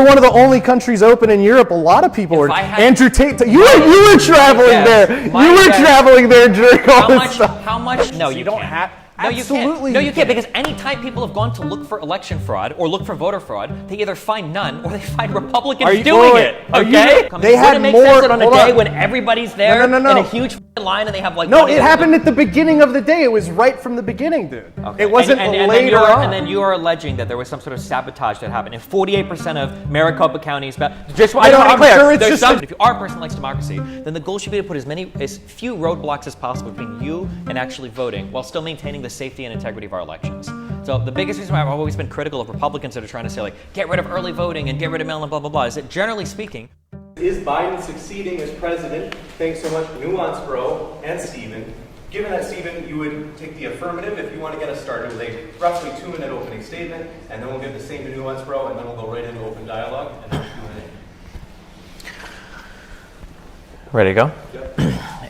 were one of the only countries open in Europe. A lot of people were. Andrew Tate, you were traveling there. You were traveling there during all this stuff. How much? No, you don't have. No, you can't. No, you can't, because anytime people have gone to look for election fraud or look for voter fraud, they either find none or they find Republicans doing it. Okay? They had more. It makes more. sense that on a day when everybody's there in a huge line and they have like. No, it happened at the beginning of the day. It was right from the beginning, dude. Okay. It wasn't later on. And then you are alleging that there was some sort of sabotage that happened in 48% of Maricopa counties. Just I don't I'm sure it's just. If you are a person who likes democracy, then the goal should be to put as few roadblocks as possible between you and actually voting, while still maintaining the safety and integrity of our elections. So the biggest reason why I've always been critical of Republicans that are trying to say, like, get rid of early voting and get rid of mail-in, blah, blah, blah, is that generally speaking... Is Biden succeeding as president? Thanks so much, Nuance Bro and Stephen. Given that, Stephen, you would take the affirmative if you want to get us started with a roughly 2-minute opening statement, and then we'll give the same to Nuance Bro, and then we'll go right into open dialogue and then Q&A. Ready to go? Yep.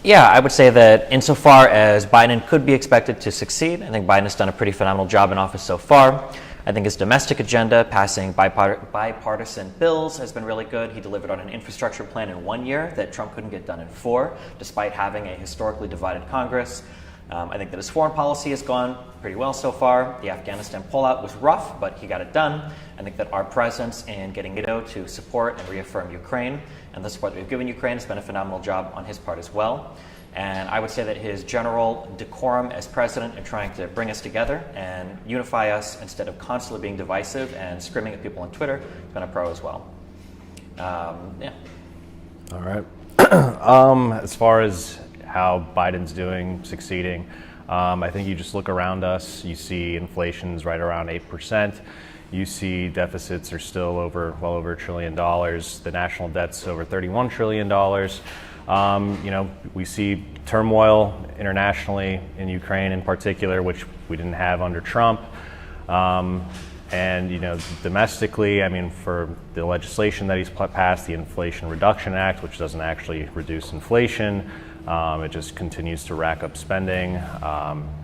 Yeah, I would say that insofar as Biden could be expected to succeed, I think Biden has done a pretty phenomenal job in office so far. I think his domestic agenda, passing bipartisan bills, has been really good. He delivered on an infrastructure plan in 1 year that Trump couldn't get done in 4, despite having a historically divided Congress. I think that his foreign policy has gone pretty well so far. The Afghanistan pullout was rough, but he got it done. I think that our presence in getting NATO to support and reaffirm Ukraine and the support that we've given Ukraine has been a phenomenal job on his part as well. And I would say that his general decorum as president and trying to bring us together and unify us instead of constantly being divisive and screaming at people on Twitter has been a pro as well. Yeah. All right. As far as how Biden's doing, succeeding, I think you just look around us, you see inflation's right around 8%. You see deficits are still well over $1 trillion. The national debt's over $31 trillion. We see turmoil internationally in Ukraine in particular, which we didn't have under Trump. Domestically, I mean, for the legislation that he's passed, the Inflation Reduction Act, which doesn't actually reduce inflation, it just continues to rack up spending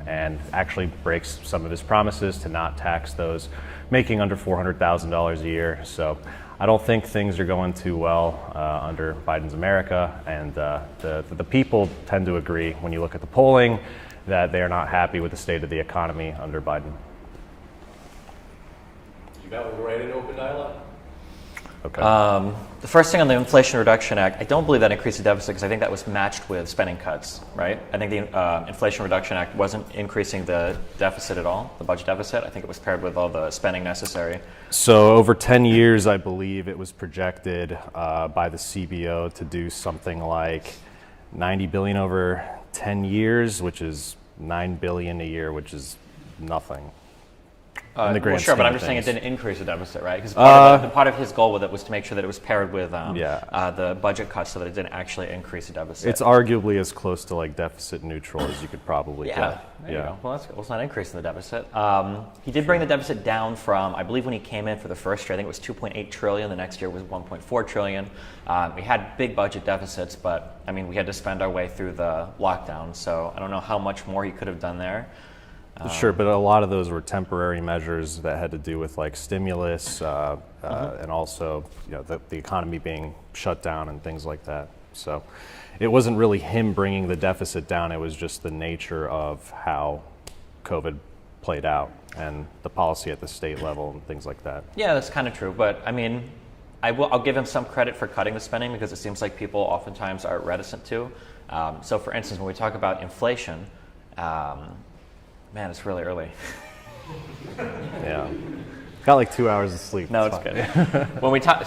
and actually breaks some of his promises to not tax those making under $400,000 a year. So I don't think things are going too well under Biden's America, and the people tend to agree when you look at the polling that they are not happy with the state of the economy under Biden. You got one right in open dialogue? Okay. The first thing on the Inflation Reduction Act, I don't believe that increased the deficit because I think that was matched with spending cuts, right? I think the Inflation Reduction Act wasn't increasing the deficit at all, the budget deficit. I think it was paired with all the spending necessary. So over 10 years, I believe it was projected by the CBO to do something like $90 billion over 10 years, which is $9 billion a year, which is nothing. Sure, but I'm just saying it didn't increase the deficit, right? Because part of his goal with it was to make sure that it was paired with the budget cuts so that it didn't actually increase the deficit. It's arguably as close to like deficit neutral as you could probably get. There you go. Well, it's not increasing the deficit. He did bring the deficit down from, I believe when he came in for the first year, I think it was 2.8 trillion. The next year was 1.4 trillion. We had big budget deficits, but I mean, we had to spend our way through the lockdown. So I don't know how much more he could have done there. Sure, but a lot of those were temporary measures that had to do with like stimulus and also the economy being shut down and things like that. So it wasn't really him bringing the deficit down. It was just the nature of how COVID played out and the policy at the state level and things like that. Yeah, that's kind of true. But I mean, I'll give him some credit for cutting the spending because it seems like people oftentimes are reticent to. So for instance, when we talk about inflation, man, it's really early. Yeah. Got like 2 hours of sleep. No, it's good. When we talk,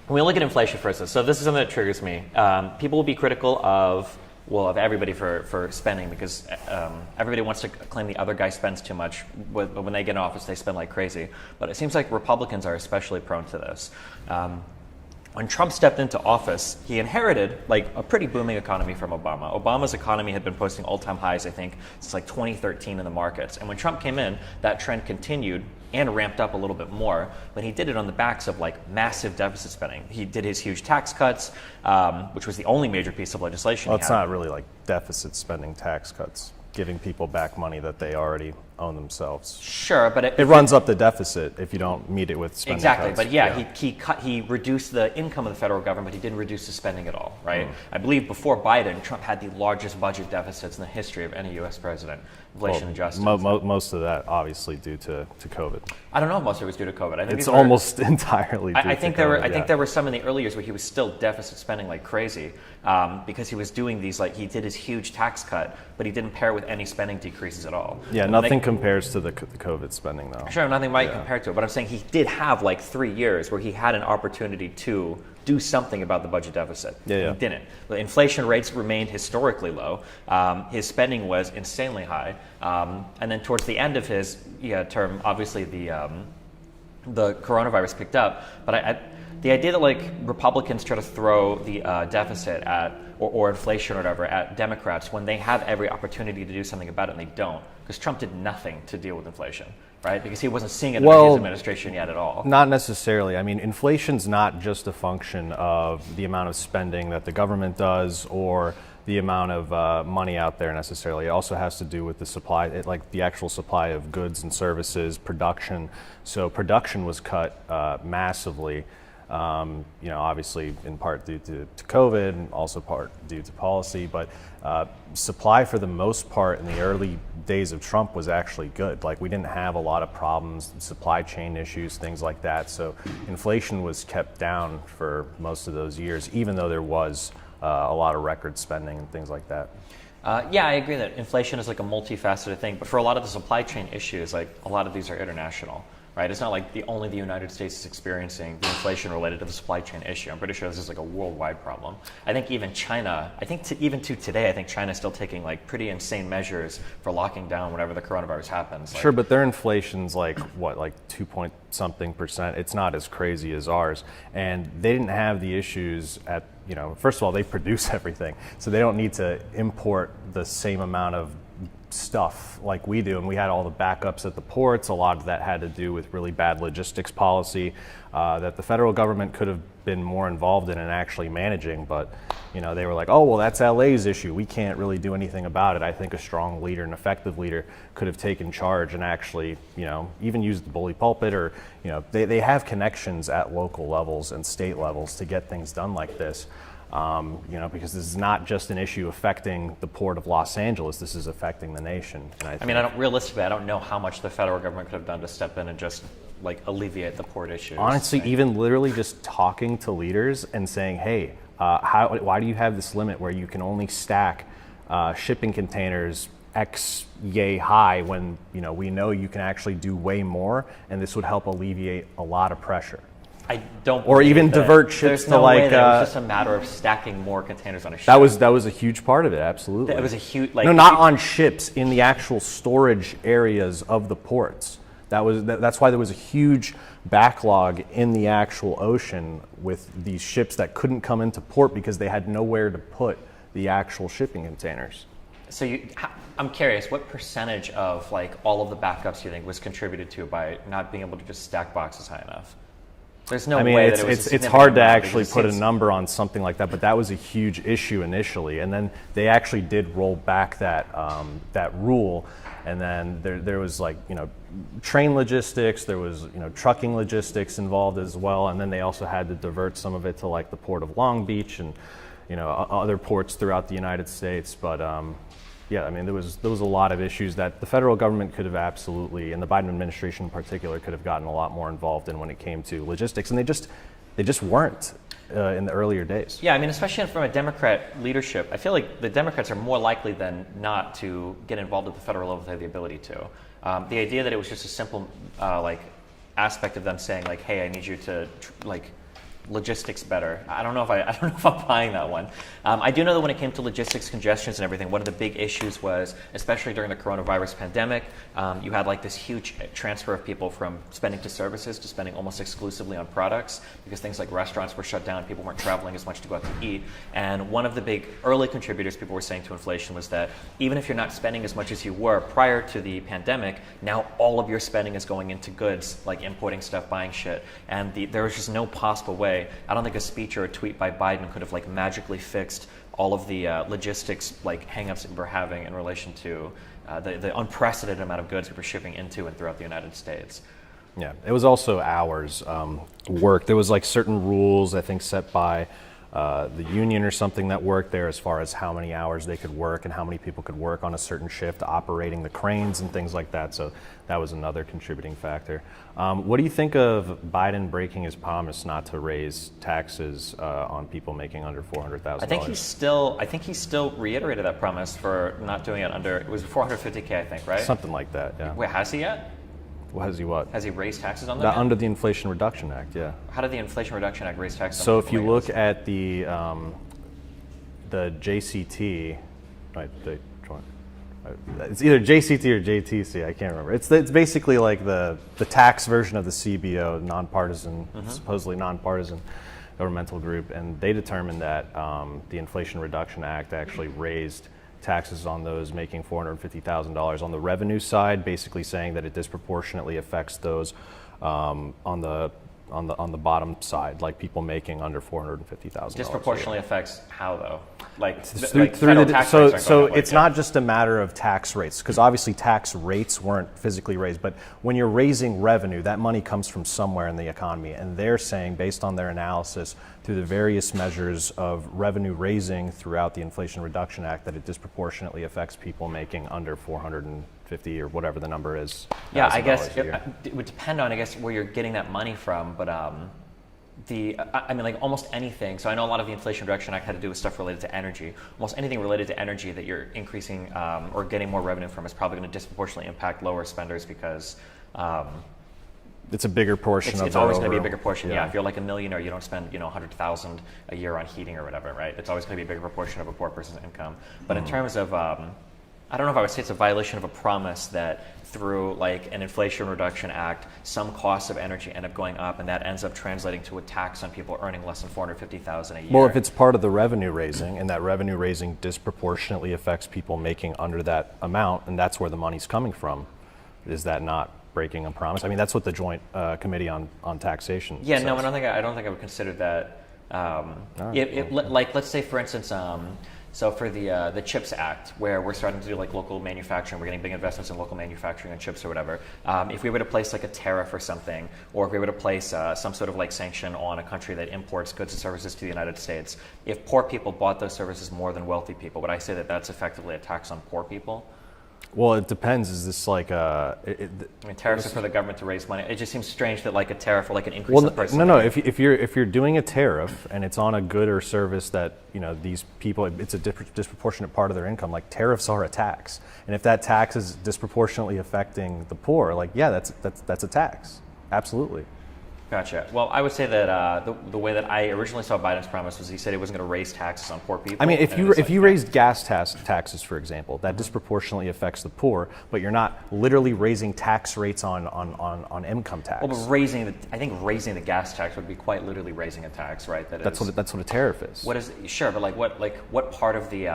when we look at inflation, for instance, so this is something that triggers me. People will be critical of everybody for spending because everybody wants to claim the other guy spends too much. But when they get in office, they spend like crazy. But it seems like Republicans are especially prone to this. When Trump stepped into office, he inherited like a pretty booming economy from Obama. Obama's economy had been posting all-time highs, I think, since like 2013 in the markets. And when Trump came in, that trend continued and ramped up a little bit more. But he did it on the backs of like massive deficit spending. He did his huge tax cuts, which was the only major piece of legislation. Well, it's not really like deficit spending tax cuts, giving people back money that they already own themselves. Sure, but It runs up the deficit if you don't meet it with spending exactly. cuts. But yeah, he reduced the income of the federal government, but he didn't reduce the spending at all, right? I believe before Biden, Trump had the largest budget deficits in the history of any U.S. president. Inflation adjusted. Most of that obviously due to COVID. I don't know if most of it was due to COVID. I think It's almost entirely due I think to there COVID. were. I think there were some in the early years where he was still deficit spending like crazy because he was doing these he did his huge tax cut, but he didn't pair it with any spending decreases at all. Yeah, nothing compares to the COVID spending though. Sure, nothing might compare to it, but I'm saying he did have 3 years where he had an opportunity to do something about the budget deficit. Yeah. He didn't. The inflation rates remained historically low. His spending was insanely high. And then towards the end of his term, obviously the coronavirus picked up. But the idea that Republicans try to throw the deficit at or inflation or whatever at Democrats when they have every opportunity to do something about it and they don't, because Trump did nothing to deal with inflation, right? Because he wasn't seeing it in his administration yet at all. Not necessarily. I mean, inflation's not just a function of the amount of spending that the government does or the amount of money out there necessarily. It also has to do with the supply, the actual supply of goods and services, production. So production was cut massively. Obviously in part due to COVID and also part due to policy, but supply for the most part in the early days of Trump was actually good. We didn't have a lot of problems, supply chain issues, things like that. So inflation was kept down for most of those years, even though there was a lot of record spending and things like that. Yeah, I agree that inflation is a multifaceted thing, but for a lot of the supply chain issues, a lot of these are international. Right, it's not only the United States is experiencing the inflation related to the supply chain issue. I'm pretty sure this is a worldwide problem. I think even China, even to today, I think China is still taking pretty insane measures for locking down whenever the coronavirus happens. Sure, but their inflation's 2 point something percent. It's not as crazy as ours, and they didn't have the issues at first of all, they produce everything, so they don't need to import the same amount of stuff like we do, and we had all the backups at the ports. A lot of that had to do with really bad logistics policy that the federal government could have been more involved in and actually managing, but they were oh well, that's LA's issue, we can't really do anything about it. I think a strong leader, an effective leader, could have taken charge and actually even used the bully pulpit, or they have connections at local levels and state levels to get things done like this. Because this is not just an issue affecting the port of Los Angeles, this is affecting the nation. And realistically, I don't know how much the federal government could have done to step in and just alleviate the port issues. Honestly, even literally just talking to leaders and saying, hey, why do you have this limit where you can only stack shipping containers X yay high when we know you can actually do way more, and this would help alleviate a lot of pressure. I don't. Or even divert ships to way that it was just a matter of stacking more containers on a ship. That was a huge part of it, absolutely. It was a huge no, not on ships, in the actual storage areas of the ports. That's why there was a huge backlog in the actual ocean with these ships that couldn't come into port because they had nowhere to put the actual shipping containers. So I'm curious, what percentage of all of the backups you think was contributed to by not being able to just stack boxes high enough? There's no way that it was it's hard to actually put a number on something like that, but that was a huge issue initially, and then they actually did roll back that rule, and then there was train logistics, there was trucking logistics involved as well, and then they also had to divert some of it to the port of Long Beach and other ports throughout the United States, but yeah, there was a lot of issues that the federal government could have absolutely, and the Biden administration in particular, could have gotten a lot more involved in when it came to logistics, and they just weren't in the earlier days. Yeah, especially from a Democrat leadership, I feel like the Democrats are more likely than not to get involved at the federal level if they have the ability to. The idea that it was just a simple aspect of them saying hey, I need you to logistics better. I don't know if I'm buying that one. I do know that when it came to logistics congestions and everything, one of the big issues was, especially during the coronavirus pandemic, you had this huge transfer of people from spending to services to spending almost exclusively on products, because things like restaurants were shut down, people weren't traveling as much to go out to eat. And one of the big early contributors people were saying to inflation was that even if you're not spending as much as you were prior to the pandemic, now all of your spending is going into goods, like importing stuff, buying shit. And there was just no possible way. I don't think a speech or a tweet by Biden could have magically fixed all of the logistics hangups that we're having in relation to the unprecedented amount of goods we were shipping into and throughout the United States. Yeah, it was also hours worked. There was like certain rules, I think, set by the union or something that worked there as far as how many hours they could work and how many people could work on a certain shift, operating the cranes and things like that. So that was another contributing factor. What do you think of Biden breaking his promise not to raise taxes on people making under $400,000? I think he still reiterated that promise for not doing it under, it was $450K, I think, right? Something like that, yeah. Wait, has he yet? Well, has he what? Has he raised taxes on them? Under the Inflation Reduction Act, yeah. How did the Inflation Reduction Act raise taxes? So if you look at the JCT, right? It's either JCT or JTC. I can't remember. It's basically like the tax version of the CBO, nonpartisan, supposedly nonpartisan governmental group, and they determined that the Inflation Reduction Act actually raised taxes on those making $450,000 on the revenue side, basically saying that it disproportionately affects those on the bottom side, like people making under $450,000. Disproportionately affects how though? Like so it's not just a matter of tax rates, because obviously tax rates weren't physically raised, but when you're raising revenue, that money comes from somewhere in the economy, and they're saying, based on their analysis through the various measures of revenue raising throughout the Inflation Reduction Act, that it disproportionately affects people making under 450 or whatever the number is. Yeah, I guess it would depend on, I guess, where you're getting that money from, but I mean, like almost anything. So I know a lot of the Inflation Reduction Act had to do with stuff related to energy. Almost anything related to energy that you're increasing or getting more revenue from is probably going to disproportionately impact lower spenders because it's a bigger portion of it's always going to be a bigger portion. Yeah, if you're like a millionaire, you don't spend $100,000 a year on heating or whatever, right? It's always going to be a bigger proportion of a poor person's income. But in terms of I don't know if I would say it's a violation of a promise that through like an Inflation Reduction Act, some costs of energy end up going up, and that ends up translating to a tax on people earning less than $450,000 a year. Well, if it's part of the revenue raising, and that revenue raising disproportionately affects people making under that amount, and that's where the money's coming from, is that not breaking a promise? I mean, that's what the Joint Committee on Taxation says. No, I don't think I would consider that. Like, let's say, for instance, so for the CHIPS Act, where we're starting to do like local manufacturing, we're getting big investments in local manufacturing and chips or whatever. If we were to place like a tariff or something, or if we were to place some sort of like sanction on a country that imports goods and services to the United States, if poor people bought those services more than wealthy people, would I say that that's effectively a tax on poor people? Well, it depends. Is this like I mean, tariffs are for the government to raise money. It just seems strange that like a tariff or like an increase in the price. No. If you're doing a tariff and it's on a good or service that these people, it's a disproportionate part of their income. Like tariffs are a tax, and if that tax is disproportionately affecting the poor, like that's a tax. Absolutely. Gotcha. Well, I would say that the way that I originally saw Biden's promise was he said he wasn't going to raise taxes on poor people. I mean, if you raised gas taxes, for example, that disproportionately affects the poor, but you're not literally raising tax rates on income tax. Well, but I think raising the gas tax would be quite literally raising a tax, right? That's what a tariff is. What is sure, but what part of the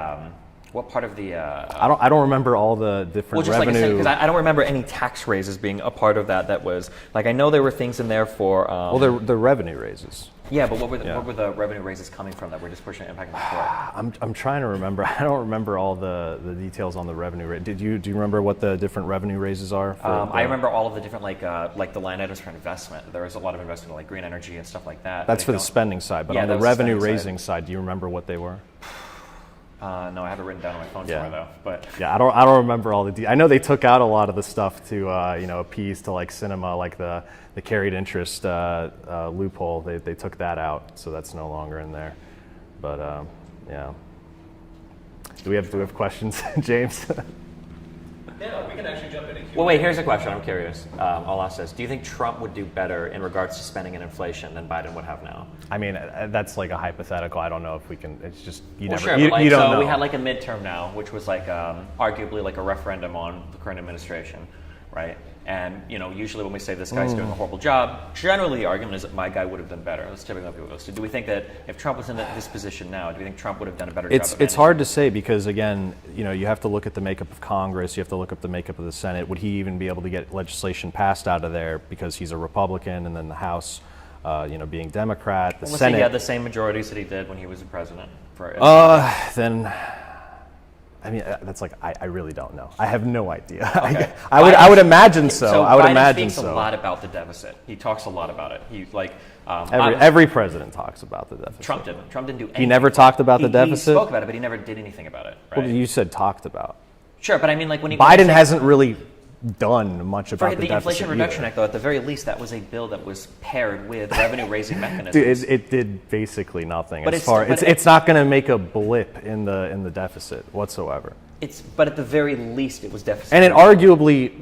I don't remember all the different revenue. Because I don't remember any tax raises being a part of that. That was like, I know there were things in there for. Well, the revenue raises. Yeah, but what were the revenue raises coming from that were disproportionately impacting the poor? I'm trying to remember. I don't remember all the details on the revenue rate. Do you remember what the different revenue raises are? I remember all of the different like the line items for investment. There was a lot of investment in like green energy and stuff like that. That's for the spending side, but on the revenue raising side, do you remember what they were? No, I have it written down on my phone somewhere though. But yeah, I don't remember all the. I know they took out a lot of the stuff to appease to like cinema, like the carried interest loophole. They took that out, so that's no longer in there. But yeah. Do we have questions, James? Yeah, we can actually jump into Q&A. Well, wait, here's a question. I'm curious. I'll ask this. Do you think Trump would do better in regards to spending and inflation than Biden would have now? I mean, that's like a hypothetical. I don't know if we can. It's just you don't know. So we had like a midterm now, which was like arguably like a referendum on the current administration, right? And usually when we say this guy's doing a horrible job, generally the argument is that my guy would have done better. That's typically what people go. So do we think that if Trump was in this position now, do we think Trump would have done a better job? It's hard to say because again, you have to look at the makeup of Congress. You have to look at the makeup of the Senate. Would he even be able to get legislation passed out of there because he's a Republican, and then the House, being Democrat, the Senate. He had the same majorities that he did when he was the president. Then. I mean, that's like, I really don't know. I have no idea. Okay. I would imagine so. So I would Biden imagine speaks so. a lot about the deficit. He talks a lot about it. He like Every president talks about the deficit. Trump didn't. Trump didn't do anything. He never talked about the deficit? He spoke about it, but he never did anything about it. Right? Well, you said talked about. Sure, but I mean, like when he Biden hasn't really done much about for the the deficit Inflation Reduction either. Act, though, at the very least, that was a bill that was paired with revenue-raising mechanisms. Dude, it did basically nothing. But It's not going to make a blip in the deficit whatsoever. But at the very least, it was deficit. And it arguably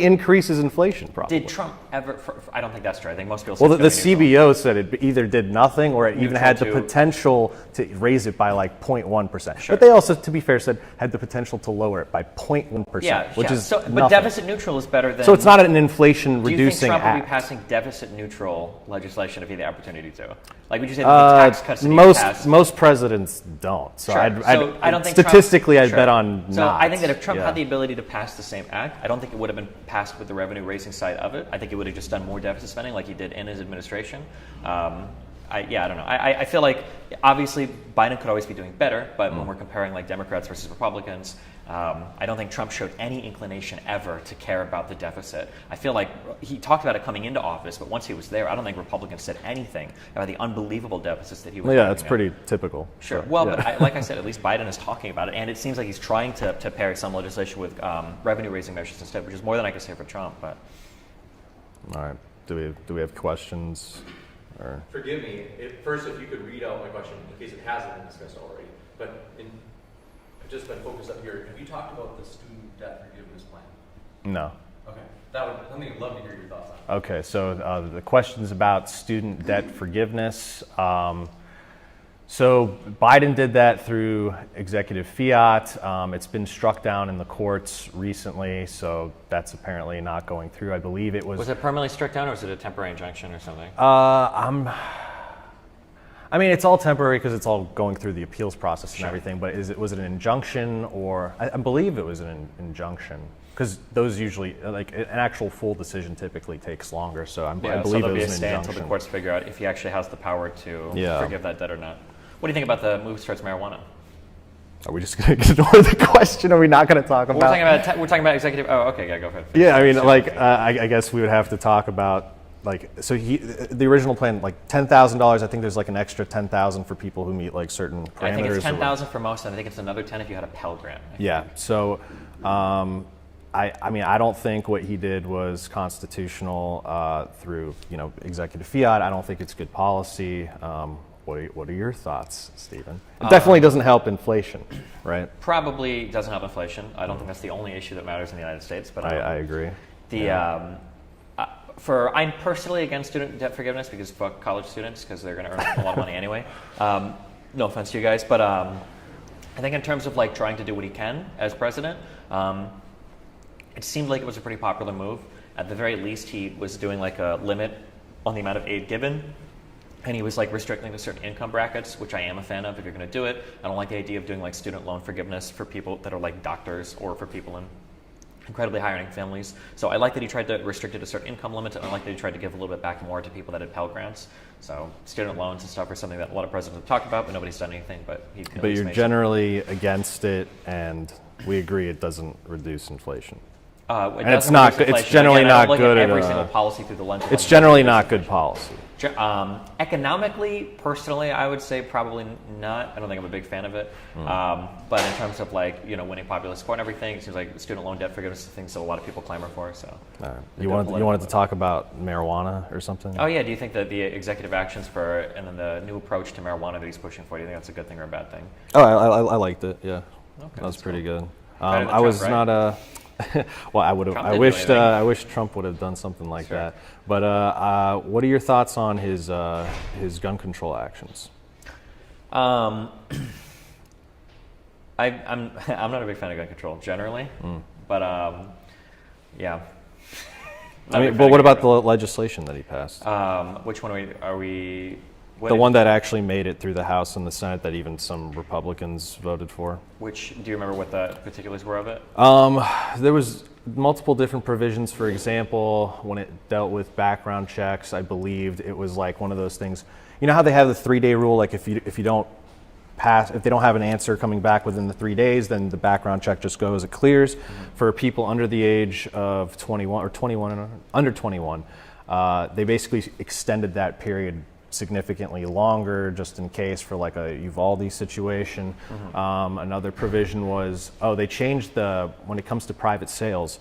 increases inflation. Probably. Did Trump ever? I don't think that's true. I think most people. Well, say the it's gonna be CBO said it either did nothing or it even Neutral had the to- potential to raise it by like 0.1%. Sure. But they also, to be fair, said had the potential to lower it by 0.1%, which is but nothing. deficit neutral is better than. So it's not an inflation Do you think reducing Trump will be act. passing deficit neutral legislation if he had the opportunity to? Like, would you say that the tax cuts that he passed? Most presidents don't. So, Sure. I don't think statistically, I'd sure. bet on So not. I think that if Trump Yeah. had the ability to pass the same act, I don't think it would have been passed with the revenue-raising side of it. I think it would have just done more deficit spending like he did in his administration. I don't know. I feel like obviously Biden could always be doing better, but when we're comparing like Democrats versus Republicans, I don't think Trump showed any inclination ever to care about the deficit. I feel like he talked about it coming into office, but once he was there, I don't think Republicans said anything about the unbelievable deficits that he was. Yeah, that's bringing in. pretty typical. Sure. So, Well, yeah. but like I said, at least Biden is talking about it, and it seems like he's trying to pair some legislation with revenue-raising measures instead, which is more than I could say for Trump. But All right. Do we have questions? Or Forgive me, first if you could read out my question in case it hasn't been discussed already, but I've just been focused up here. Have you talked about the student debt forgiveness plan? no. Okay, that would something I'd love to hear your thoughts on. Okay, so the question's about student debt forgiveness. So Biden did that through executive fiat. It's been struck down in the courts recently, so that's apparently not going through. I believe it was. was it permanently struck down, or was it a temporary injunction or something? I mean, it's all temporary because it's all going through the appeals process and Sure. everything. But was it an injunction or? I believe it was an injunction because those usually, like an actual full decision, typically takes longer. So I So believe there'll it be a was an stay injunction. until the courts figure out if he actually has the power to Yeah. forgive that debt or not. What do you think about the move towards marijuana? Are we just going to ignore the question? Are we not going to talk Well, about? we're talking about executive. Oh, okay, yeah, go ahead. Yeah, I mean, like I guess we would have to talk about like so the original plan like $10,000. I think there's like an extra $10,000 for people who meet like certain parameters. I think it's or- 10,000 for most, and I think it's another 10 if you had a Pell Grant. Yeah. So, I mean, I don't think what he did was constitutional through executive fiat. I don't think it's good policy. What are your thoughts, Stephen? It definitely doesn't help inflation, right? Probably doesn't help inflation. I don't think that's the only issue that matters in the United States. But I agree. I'm personally against student debt forgiveness because fuck college students because they're going to earn a lot of money anyway. No offense to you guys, but I think in terms of like trying to do what he can as president, it seemed like it was a pretty popular move. At the very least, he was doing like a limit on the amount of aid given. And he was like restricting to certain income brackets, which I am a fan of if you're going to do it. I don't like the idea of doing like student loan forgiveness for people that are like doctors or for people in incredibly high earning families. So I like that he tried to restrict it to a certain income limit, and I like that he tried to give a little bit back more to people that had Pell Grants. So student loans and stuff are something that a lot of presidents have talked about, but nobody's done anything. But You're generally against it, and we agree it doesn't reduce inflation. And it's not good. It's generally not good at every at, single policy through the lens. Of It's like, generally not good policy. Economically, personally, I would say probably not. I don't think I'm a big fan of it. But in terms of like winning popular support and everything, it seems like student loan debt forgiveness is things that a lot of people clamor for. So, You wanted to talk about marijuana or something? Oh yeah. Do you think that the executive actions and then the new approach to marijuana that he's pushing for? Do you think that's a good thing or a bad thing? Oh, I liked it. Yeah, Okay, that was pretty cool. good. Better than I was Trump, not a. Well, I would have. Trump I didn't do wished. anything. I wish Trump would have done something like Sure. that. But what are your thoughts on his gun control actions? I'm not a big fan of gun control generally, but yeah. I mean, but what about the legislation that he passed? Which one are we? The one that actually made it through the House and the Senate that even some Republicans voted for. Which do you remember what the particulars were of it? There was multiple different provisions. For example, when it dealt with background checks, I believed it was like one of those things. You know how they have the 3-day rule? Like if you don't if they don't have an answer coming back within the 3 days, then the background check just goes, it clears. For people under the age of 21 or 21 and under 21, they basically extended that period significantly longer, just in case for like a Uvalde situation. Another provision was, they changed when it comes to private sales,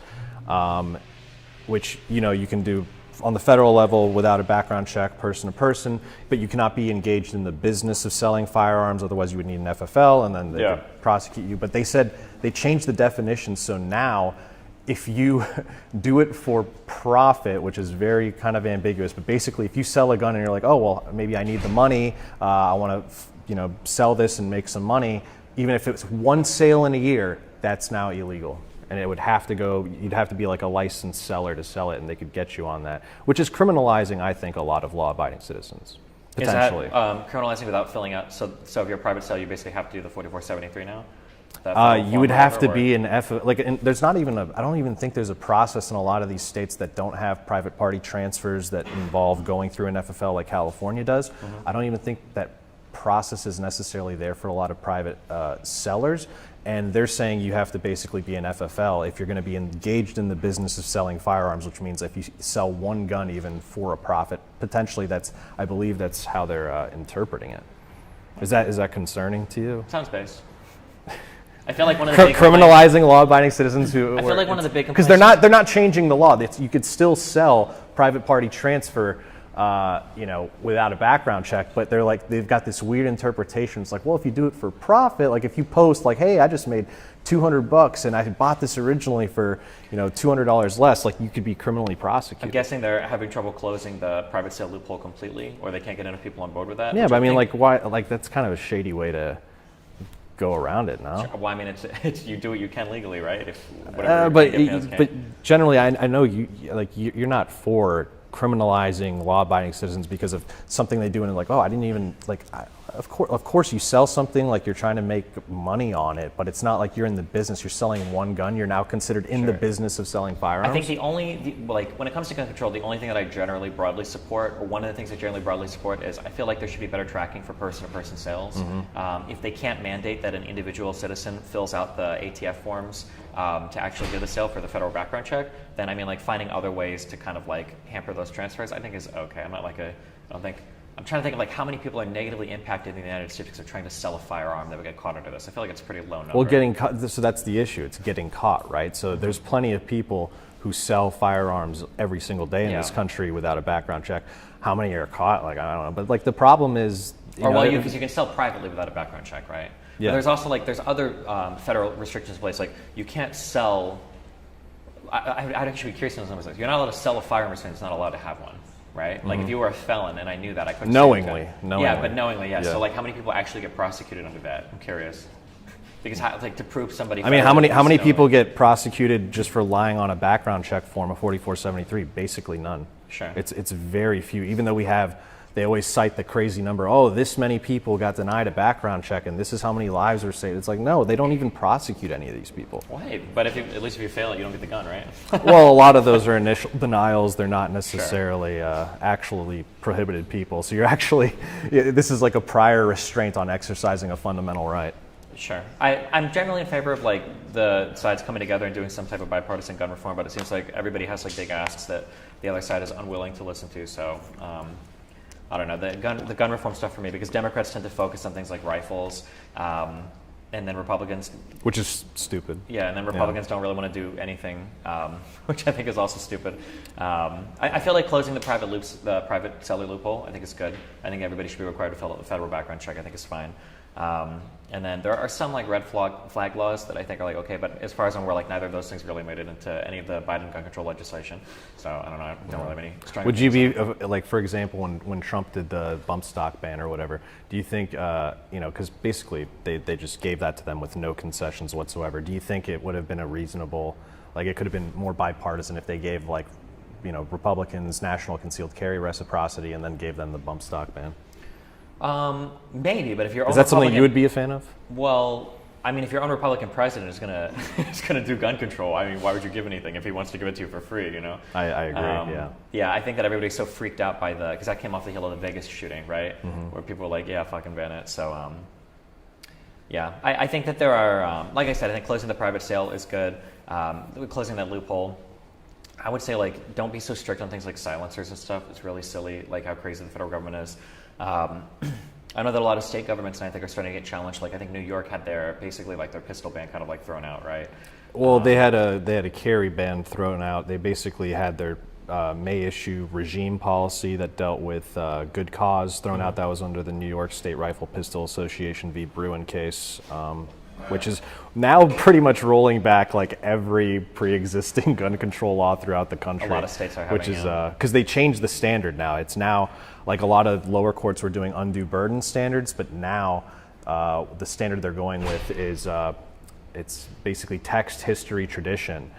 which you can do on the federal level without a background check, person to person, but you cannot be engaged in the business of selling firearms, otherwise you would need an FFL and then they could prosecute you. But they said they changed the definition, so now if you do it for profit, which is very kind of ambiguous, but basically if you sell a gun and you're like, oh, well, maybe I need the money, I want to sell this and make some money, even if it's one sale in a year, that's now illegal. And it would have to you'd have to be like a licensed seller to sell it, and they could get you on that, which is criminalizing, I think, a lot of law-abiding citizens, potentially. Is that criminalizing without filling out, so if you're a private sale, you basically have to do the 4473 now? You would have to be an there's not even I don't even think there's a process in a lot of these states that don't have private party transfers that involve going through an FFL like California does. I don't even think that process is necessarily there for a lot of private sellers. And they're saying you have to basically be an FFL if you're going to be engaged in the business of selling firearms, which means if you sell one gun even for a profit, potentially I believe that's how they're interpreting it. Is that concerning to you? Sounds based. I feel like one of the big criminalizing law-abiding citizens who I feel like one of the big because they're not changing the law. You could still sell private party transfer, without a background check, but they've got this weird interpretation. It's like, well, if you do it for profit, like if you post like, hey, I just made $200 and I bought this originally for $200 less, like you could be criminally prosecuted. I'm guessing they're having trouble closing the private sale loophole completely, or they can't get enough people on board with that. Yeah, but I mean, like, why? Like, that's kind of a shady way to go around it, no? Sure. Well, I mean, it's you do what you can legally, right? But generally, I know you're not for criminalizing law-abiding citizens because of something they do and like, oh, I didn't even of course you sell something like you're trying to make money on it, but it's not like you're in the business. You're selling one gun, you're now considered in the business of selling firearms. I think when it comes to gun control, the only thing that I generally broadly support, or one of the things I generally broadly support, is I feel like there should be better tracking for person-to-person sales. If they can't mandate that an individual citizen fills out the ATF forms to actually do the sale for the federal background check, then I mean, like, finding other ways to kind of like hamper those transfers, I think is okay. I'm trying to think of like how many people are negatively impacted in the United States because they're trying to sell a firearm that would get caught under this. I feel like it's a pretty low number. Well, getting caught, so that's the issue. It's getting caught, right? So there's plenty of people who sell firearms every single day in this country without a background check. How many are caught? Like, I don't know. But like the problem is, because you can sell privately without a background check, right? Yeah. But there's also there's other federal restrictions in place. Like you can't sell. I'd actually be curious to know some of this. You're not allowed to sell a firearm as not allowed to have one. Right? Like if you were a felon and I knew that, I couldn't knowingly. Yeah, but knowingly, yeah. So like how many people actually get prosecuted under that? I'm curious. Because to prove somebody. I mean, how many people get prosecuted just for lying on a background check form of 4473? Basically none. Sure. It's very few. Even though they always cite the crazy number. Oh, this many people got denied a background check, and this is how many lives were saved. It's like, no, they don't even prosecute any of these people. Why? But at least if you fail it, you don't get the gun, right? Well, a lot of those are initial denials. They're not necessarily actually prohibited people. So this is like a prior restraint on exercising a fundamental right. Sure. I'm generally in favor of like the sides coming together and doing some type of bipartisan gun reform, but it seems like everybody has like big asks that the other side is unwilling to listen to. So I don't know, the gun reform stuff for me, because Democrats tend to focus on things like rifles, and then Republicans, which is stupid. Yeah, and then Republicans don't really want to do anything, which I think is also stupid. I feel like closing the private seller loophole, I think is good. I think everybody should be required to fill out a federal background check. I think is fine. And then there are some like red flag laws that I think are like okay, but as far as I'm aware, like neither of those things really made it into any of the Biden gun control legislation. So I don't know. I don't really have any strong. Would you be like, for example, when Trump did the bump stock ban or whatever? Do you think because basically they just gave that to them with no concessions whatsoever? Do you think it would have been a reasonable, like it could have been more bipartisan if they gave like Republicans national concealed carry reciprocity and then gave them the bump stock ban? Maybe, but if you're is that something you would be a fan of? Well, I mean, if your own Republican president is gonna do gun control, I mean, why would you give anything if he wants to give it to you for free? I agree. Yeah, I think that everybody's so freaked out by because that came off the heel of the Vegas shooting, right? Mm-hmm. Where people were like, yeah, fucking ban it. So Yeah, I think that there are, like I said, I think closing the private sale is good. Closing that loophole. I would say, like, don't be so strict on things like silencers and stuff. It's really silly, like how crazy the federal government is. I know that a lot of state governments, I think, are starting to get challenged. Like, I think New York had their, basically, like, their pistol ban kind of, like, thrown out, right? Well, they had a carry ban thrown out. They basically had their May issue regime policy that dealt with good cause thrown out. That was under the New York State Rifle Pistol Association v. Bruin case, which is now pretty much rolling back like every pre-existing gun control law throughout the country. A lot of states are having, which is because they changed the standard now. It's now like a lot of lower courts were doing undue burden standards, but now the standard they're going with is it's basically text, history, tradition,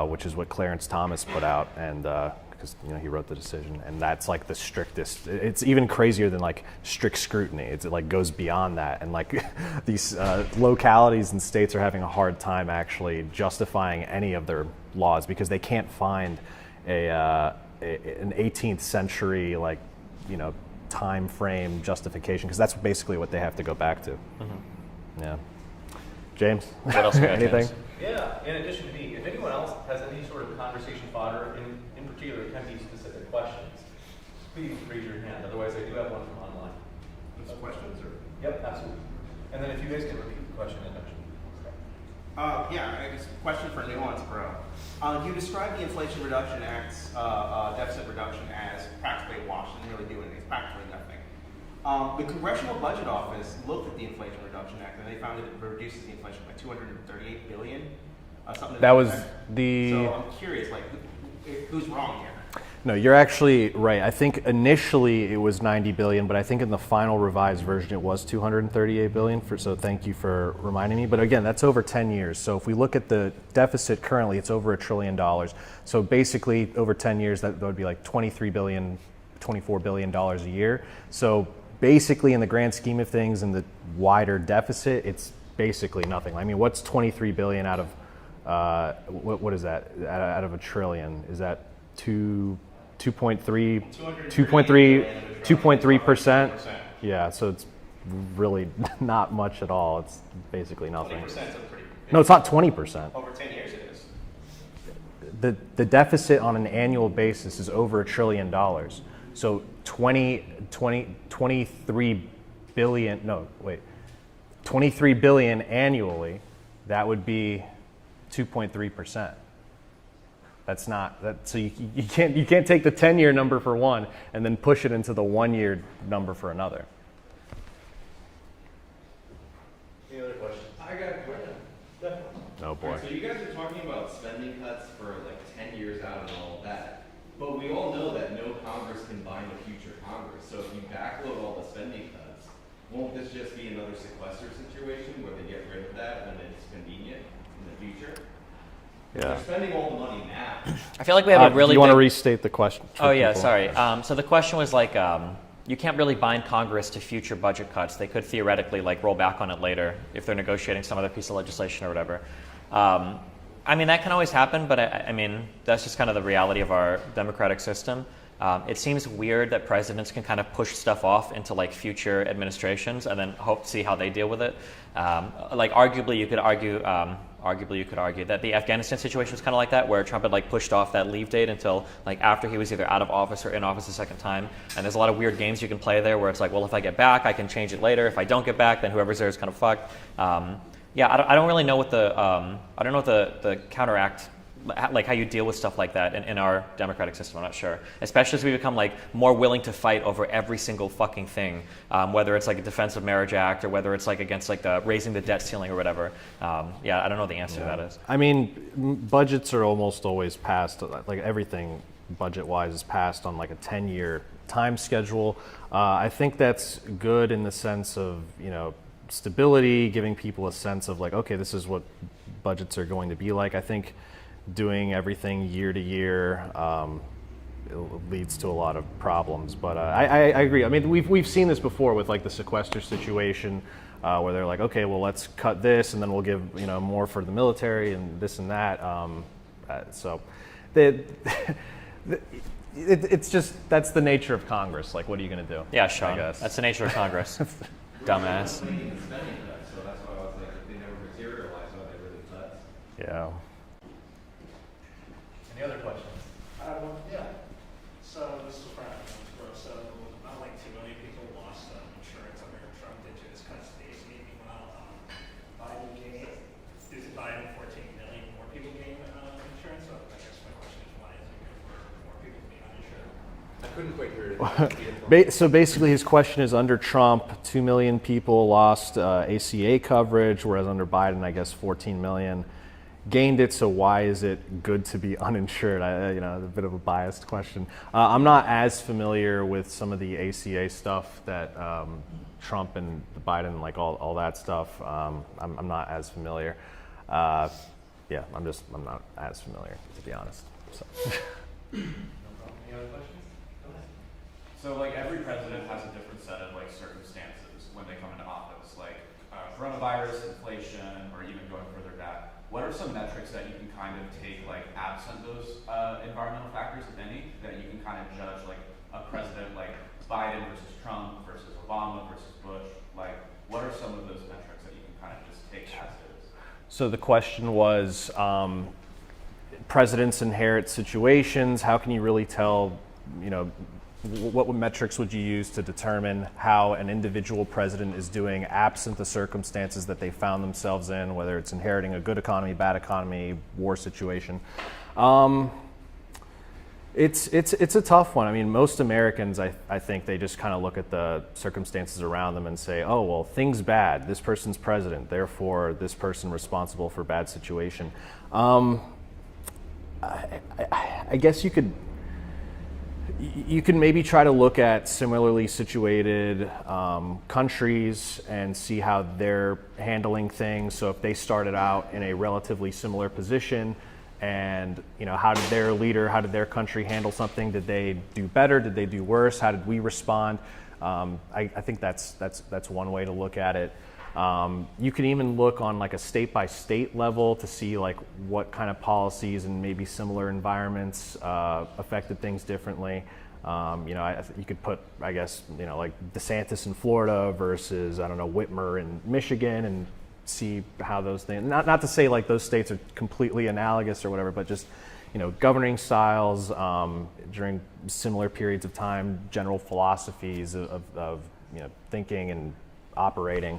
which is what Clarence Thomas put out, and because he wrote the decision, and that's like the strictest. It's even crazier than like strict scrutiny. It like goes beyond that, and like these localities and states are having a hard time actually justifying any of their laws because they can't find an 18th century time frame justification, because that's basically what they have to go back to. Yeah. James, What else? anything? Yeah, in addition to me, if anyone else has any sort of conversation fodder, in particular, it can be specific questions, please raise your hand. Otherwise, I do have one from online. Just questions or? Yep, absolutely. And then if you guys can repeat the question I mentioned. Yeah, I guess question for Nuance Bro. You described the Inflation Reduction Act's deficit reduction as practically a wash, didn't really do anything, it's practically nothing. The Congressional Budget Office looked at the Inflation Reduction Act and they found that it reduces the inflation by $238 billion. Something That was effect. the. So I'm curious, like, who's wrong here? No, you're actually right. I think initially it was 90 billion, but I think in the final revised version it was 238 billion. So thank you for reminding me. But again, that's over 10 years. So if we look at the deficit currently, it's over $1 trillion. So basically, over 10 years, that would be like 23 billion, $24 billion a year. So basically, in the grand scheme of things, in the wider deficit, it's basically nothing. I mean, what's 23 billion out of what is that? Out of $1 trillion? Is that 2.3%? Yeah, so it's really not much at all. It's basically nothing. 20% is pretty. No, it's not 20%. Over 10 years it is. The deficit on an annual basis is over $1 trillion. So 23 billion annually, that would be 2.3%. That's not that. So you can't take the 10-year number for one and then push it into the 1-year number for another. Any other questions? I got a question. Definitely. Oh boy. So you guys are talking about spending cuts for like 10 years out and all of that. But we all know that no Congress can bind a future Congress. So if you backload all the spending cuts, won't this just be another sequester situation where they get rid of that when it's convenient in the future? Yeah. They're spending all the money now. I feel like we have a really Do you want to big- restate the question? for Oh yeah, people? sorry. So the question was like, you can't really bind Congress to future budget cuts. They could theoretically like roll back on it later if they're negotiating some other piece of legislation or whatever. I mean, that can always happen, but I mean, that's just kind of the reality of our democratic system. It seems weird that presidents can kind of push stuff off into like future administrations and then hope to see how they deal with it. Like arguably you could argue that the Afghanistan situation was kind of like that, where Trump had like pushed off that leave date until like after he was either out of office or in office a second time. And there's a lot of weird games you can play there where it's like, well, if I get back, I can change it later. If I don't get back, then whoever's there is kind of fucked. Yeah, I don't really know what the counteract, like how you deal with stuff like that in our democratic system. I'm not sure, especially as we become like more willing to fight over every single fucking thing, whether it's like a Defense of Marriage Act or whether it's like against like the raising the debt ceiling or whatever. Yeah, I don't know what the answer to that is. I mean, budgets are almost always passed, like everything budget-wise is passed on like a 10-year time schedule. I think that's good in the sense of, stability, giving people a sense of like, okay, this is what budgets are going to be like. I think doing everything year to year it leads to a lot of problems. But I agree. I mean, we've seen this before with like the sequester situation, where they're like, okay, well, let's cut this, and then we'll give more for the military and this and that. So it's just that's the nature of Congress. Like, what are you going to do? Yeah, Sean. I guess. That's the nature of Congress. dumbass. Making the spending cuts, so that's why I was like, if they never materialize, why they really cut? Yeah. Any other questions? Yeah. So this is for so not like 2 million people lost insurance under Trump due to his cuts to the ACA. Meanwhile, Biden gained, due to Biden, 14 million more people gained insurance. So I guess my question is, why is it good for more people being uninsured? I couldn't quite hear it. So basically, his question is: under Trump, 2 million people lost ACA coverage, whereas under Biden, I guess 14 million gained it. So why is it good to be uninsured? A bit of a biased question. I'm not as familiar with some of the ACA stuff that Trump and Biden, like all that stuff. I'm not as familiar. I'm not as familiar, to be honest. So. Any other questions? So like every president has a different set of like circumstances when they come into office, like coronavirus, inflation, or even going further back. What are some metrics that you can kind of take, like absent those environmental factors, if any, that you can kind of judge like a president like Biden versus Trump versus Obama versus Bush? Like, what are some of those metrics that you can kind of just take as is? So the question was, presidents inherit situations. How can you really tell, what metrics would you use to determine how an individual president is doing absent the circumstances that they found themselves in, whether it's inheriting a good economy, bad economy, war situation? It's a tough one. I mean, most Americans, I think they just kind of look at the circumstances around them and say, oh, well, things bad. This person's president, therefore this person responsible for bad situation. I guess you can maybe try to look at similarly situated countries and see how they're handling things. So if they started out in a relatively similar position, and how did their country handle something? Did they do better? Did they do worse? How did we respond? I think that's one way to look at it. You can even look on like a state-by-state level to see like what kind of policies and maybe similar environments affected things differently. You could put, I guess, like DeSantis in Florida versus, Whitmer in Michigan, and see how those things, not to say like those states are completely analogous or whatever, but just, governing styles during similar periods of time, general philosophies of thinking and operating.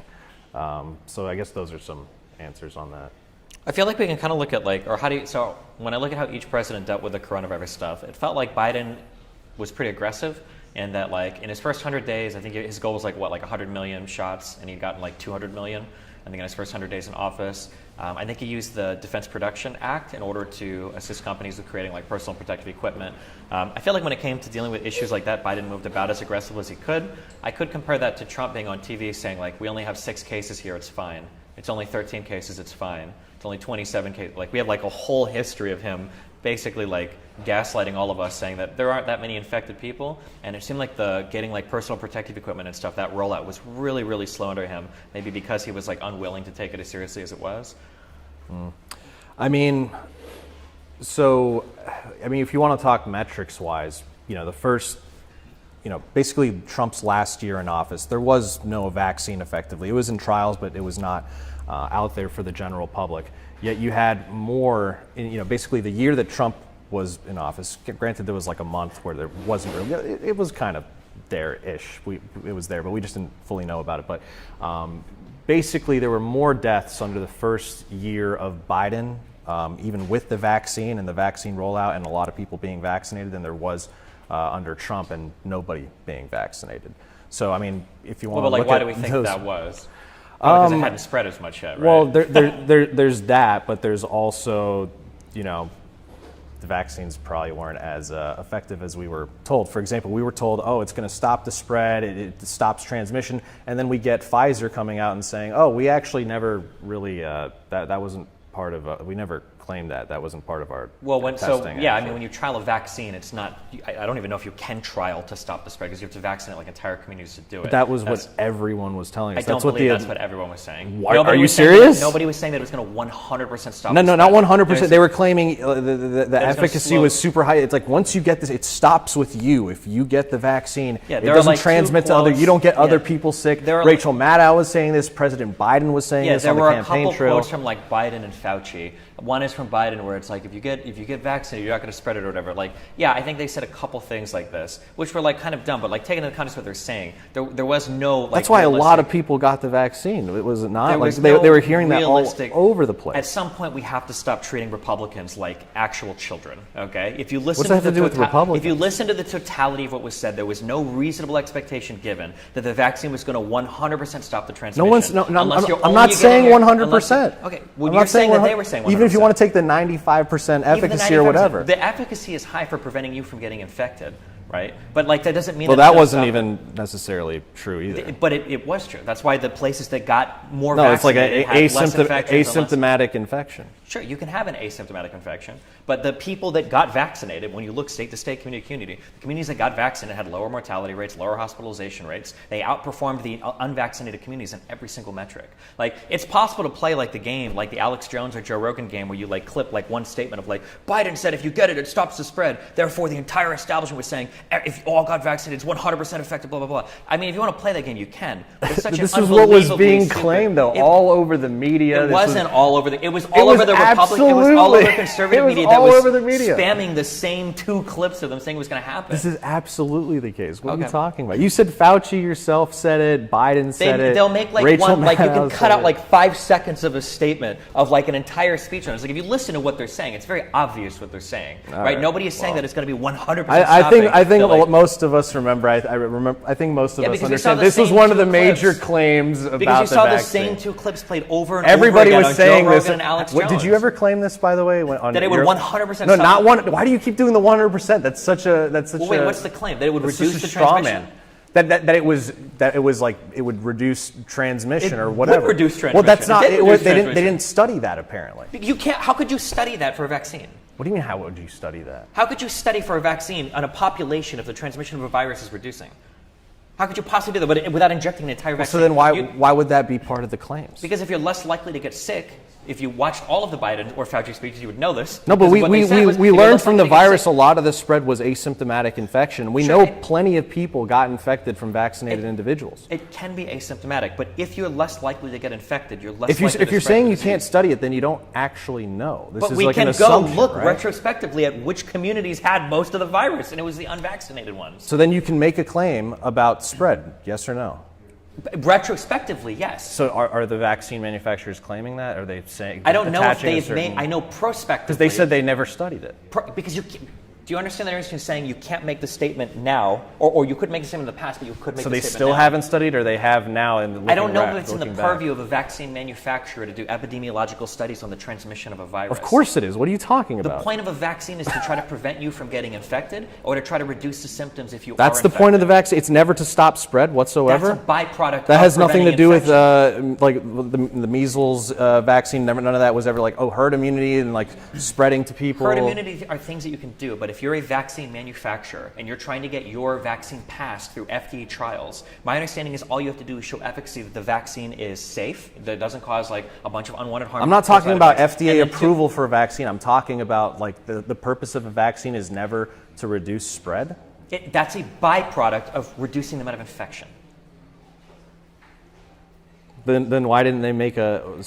So I guess those are some answers on that. I feel like we can kind of look at so when I look at how each president dealt with the coronavirus stuff, it felt like Biden was pretty aggressive, and that like in his first 100 days, I think his goal was like 100 million shots, and he'd gotten like 200 million, I think, in his first 100 days in office. I think he used the Defense Production Act in order to assist companies with creating like personal protective equipment. I feel like when it came to dealing with issues like that, Biden moved about as aggressive as he could. I could compare that to Trump being on TV saying like, we only have 6 cases here, it's fine. It's only 13 cases, it's fine. It's only 27 cases. Like, we have like a whole history of him basically like gaslighting all of us, saying that there aren't that many infected people, and it seemed like the getting like personal protective equipment and stuff, that rollout was really, really slow under him, maybe because he was like unwilling to take it as seriously as it was. I mean, if you want to talk metrics wise, the first, basically Trump's last year in office, there was no vaccine effectively. It was in trials, but it was not out there for the general public. Yet you had more, basically the year that Trump was in office, granted there was like a month where there wasn't really, it was kind of there-ish. It was there, but we just didn't fully know about it. But basically there were more deaths under the first year of Biden, even with the vaccine and the vaccine rollout and a lot of people being vaccinated, than there was under Trump and nobody being vaccinated. So, I mean, if you want to look at why do we think those, that was? Because it hadn't spread as much yet, right? Well, there's that, but there's also, the vaccines probably weren't as effective as we were told. For example, we were told, oh, it's going to stop the spread, it stops transmission, and then we get Pfizer coming out and saying, oh, we actually never really, that wasn't part of, we never claimed that. That wasn't part of our Well, testing. I mean, when you trial a vaccine, it's not. I don't even know if you can trial to stop the spread because you have to vaccinate like entire communities to do it. But that was what everyone was telling us. I don't that's what believe that's what everyone was saying. Are you serious? Nobody was saying that it was going to 100% stop. No, the spread. not 100%. They were claiming the efficacy was super high. It's like once you get this, it stops with you. If you get the vaccine, it doesn't transmit to other. You don't get other people sick. Rachel Maddow was saying this. President Biden was saying this on the campaign trail. There were a couple quotes from like Biden and Fauci. One is from Biden where it's like if you get vaccinated, you're not going to spread it or whatever. Like, yeah, I think they said a couple things like this, which were like kind of dumb, but like taking into context what they're saying, there was no like. That's why a lot of people got the vaccine. It was not like they were hearing that all over the place. At some point, we have to stop treating Republicans like actual children. Okay, if you listen What's that have to do with Republicans? If you listen to the totality of what was said, there was no reasonable expectation given that the vaccine was going to 100% stop the transmission. I'm not saying 100%. Okay, well, you're saying that they were saying 100%. Even if you want to take the 95% efficacy or whatever. The efficacy is high for preventing you from getting infected, right? But like that doesn't mean that wasn't even necessarily true either. But it was true. That's why the places that got more vaccinated had less infections. Asymptomatic infection. Sure, you can have an asymptomatic infection, but the people that got vaccinated, when you look state to state, community to community, the communities that got vaccinated had lower mortality rates, lower hospitalization rates. They outperformed the unvaccinated communities in every single metric. Like, it's possible to play like the game, like the Alex Jones or Joe Rogan game, where you like clip like one statement of like, Biden said if you get it, it stops the spread. Therefore, the entire establishment was saying if you all got vaccinated, it's 100% effective, blah, blah, blah. I mean, if you want to play that game, you can. But it's such this is what was being claimed, though, all over the media. It wasn't all over the. It was all over the Republican. It was all over conservative media that was spamming the same two clips of them saying it was going to happen. This is absolutely the case. What are you talking about? You said Fauci yourself said it. Biden said it. They'll make like Rachel one, like you can Maddow cut out like 5 seconds of a statement of like an entire speech on it. It's like if you listen to what they're saying, it's very obvious what they're saying, right? Nobody is saying that it's going to be 100%. I think most of us remember. I think most of us understand. This was one of the major claims about the vaccine. Because you saw the same two clips played over and Everybody over again was saying on Joe this. Rogan and Alex Jones. Did you ever claim this, by the way? That it would 100%. No, not one. Why do you keep doing the 100%? That's such a. Well, wait, what's the claim? That it would reduce the transmission? That it was like it would reduce transmission or whatever. It would reduce transmission. Well, that's not. They didn't study that apparently. You can't. How could you study that for a vaccine? What do you mean? How would you study that? How could you study for a vaccine on a population if the transmission of a virus is reducing? How could you possibly do that without injecting an entire vaccine? So then why would that be part of the claims? Because if you're less likely to get sick, if you watched all of the Biden or Fauci speeches, you would know this. No, but we learned from the virus a lot of the spread was asymptomatic infection. We know plenty of people got infected from vaccinated individuals. It can be asymptomatic, but if you're less likely to get infected, you're less likely to If you're saying you can't study it, then you don't actually know. But we can go look retrospectively at which communities had most of the virus, and it was the unvaccinated ones. So then you can make a claim about spread, yes or no? Retrospectively, yes. So are the vaccine manufacturers claiming that? Are they saying? I don't know if they've made. I know prospectively. Because they said they never studied it. Because do you understand the difference between saying you can't make the statement now, or you could make the statement in the past, but you could make the statement now? So they still haven't studied, or they have now? And I don't know if it's in the purview of a vaccine manufacturer to do epidemiological studies on the transmission of a virus. Of course it is. What are you talking about? The point of a vaccine is to try to prevent you from getting infected, or to try to reduce the symptoms if you are infected. That's the point of the vaccine. It's never to stop spread whatsoever. That's a byproduct. That has nothing to do with like the measles vaccine. None of that was ever like herd immunity and like spreading to people. Herd immunity are things that you can do, but if you're a vaccine manufacturer and you're trying to get your vaccine passed through FDA trials, my understanding is all you have to do is show efficacy that the vaccine is safe, that it doesn't cause like a bunch of unwanted harm. I'm not talking about FDA approval for a vaccine. I'm talking about like the purpose of a vaccine is never to reduce spread. That's a byproduct of reducing the amount of infection. Then why didn't they make a?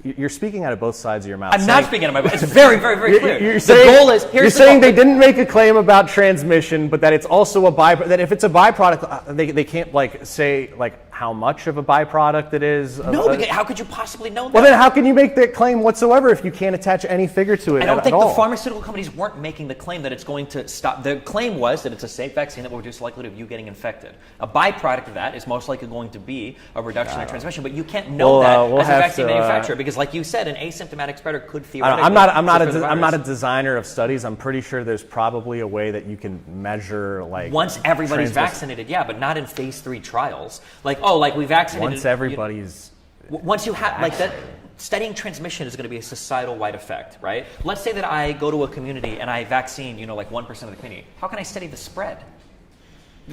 You're speaking out of both sides of your mouth. I'm not speaking out of my mouth. It's very, very, very clear. You're saying they didn't make a claim about transmission, but that it's also a byproduct. That if it's a byproduct, they can't like say like how much of a byproduct it is. No, because how could you possibly know that? Well, then how can you make that claim whatsoever if you can't attach any figure to it? I don't think the pharmaceutical companies weren't making the claim that it's going to stop. The claim was that it's a safe vaccine that will reduce the likelihood of you getting infected. A byproduct of that is most likely going to be a reduction in transmission, but you can't know that as a vaccine manufacturer because, like you said, an asymptomatic spreader could theoretically. I'm not a designer of studies. I'm pretty sure there's probably a way that you can measure like once everybody's vaccinated, yeah, but not in phase 3 trials. Like we vaccinated. Once everybody's. Once you have like that. studying transmission is going to be a societal-wide effect, right? Let's say that I go to a community and I vaccine, like 1% of the community. How can I study the spread?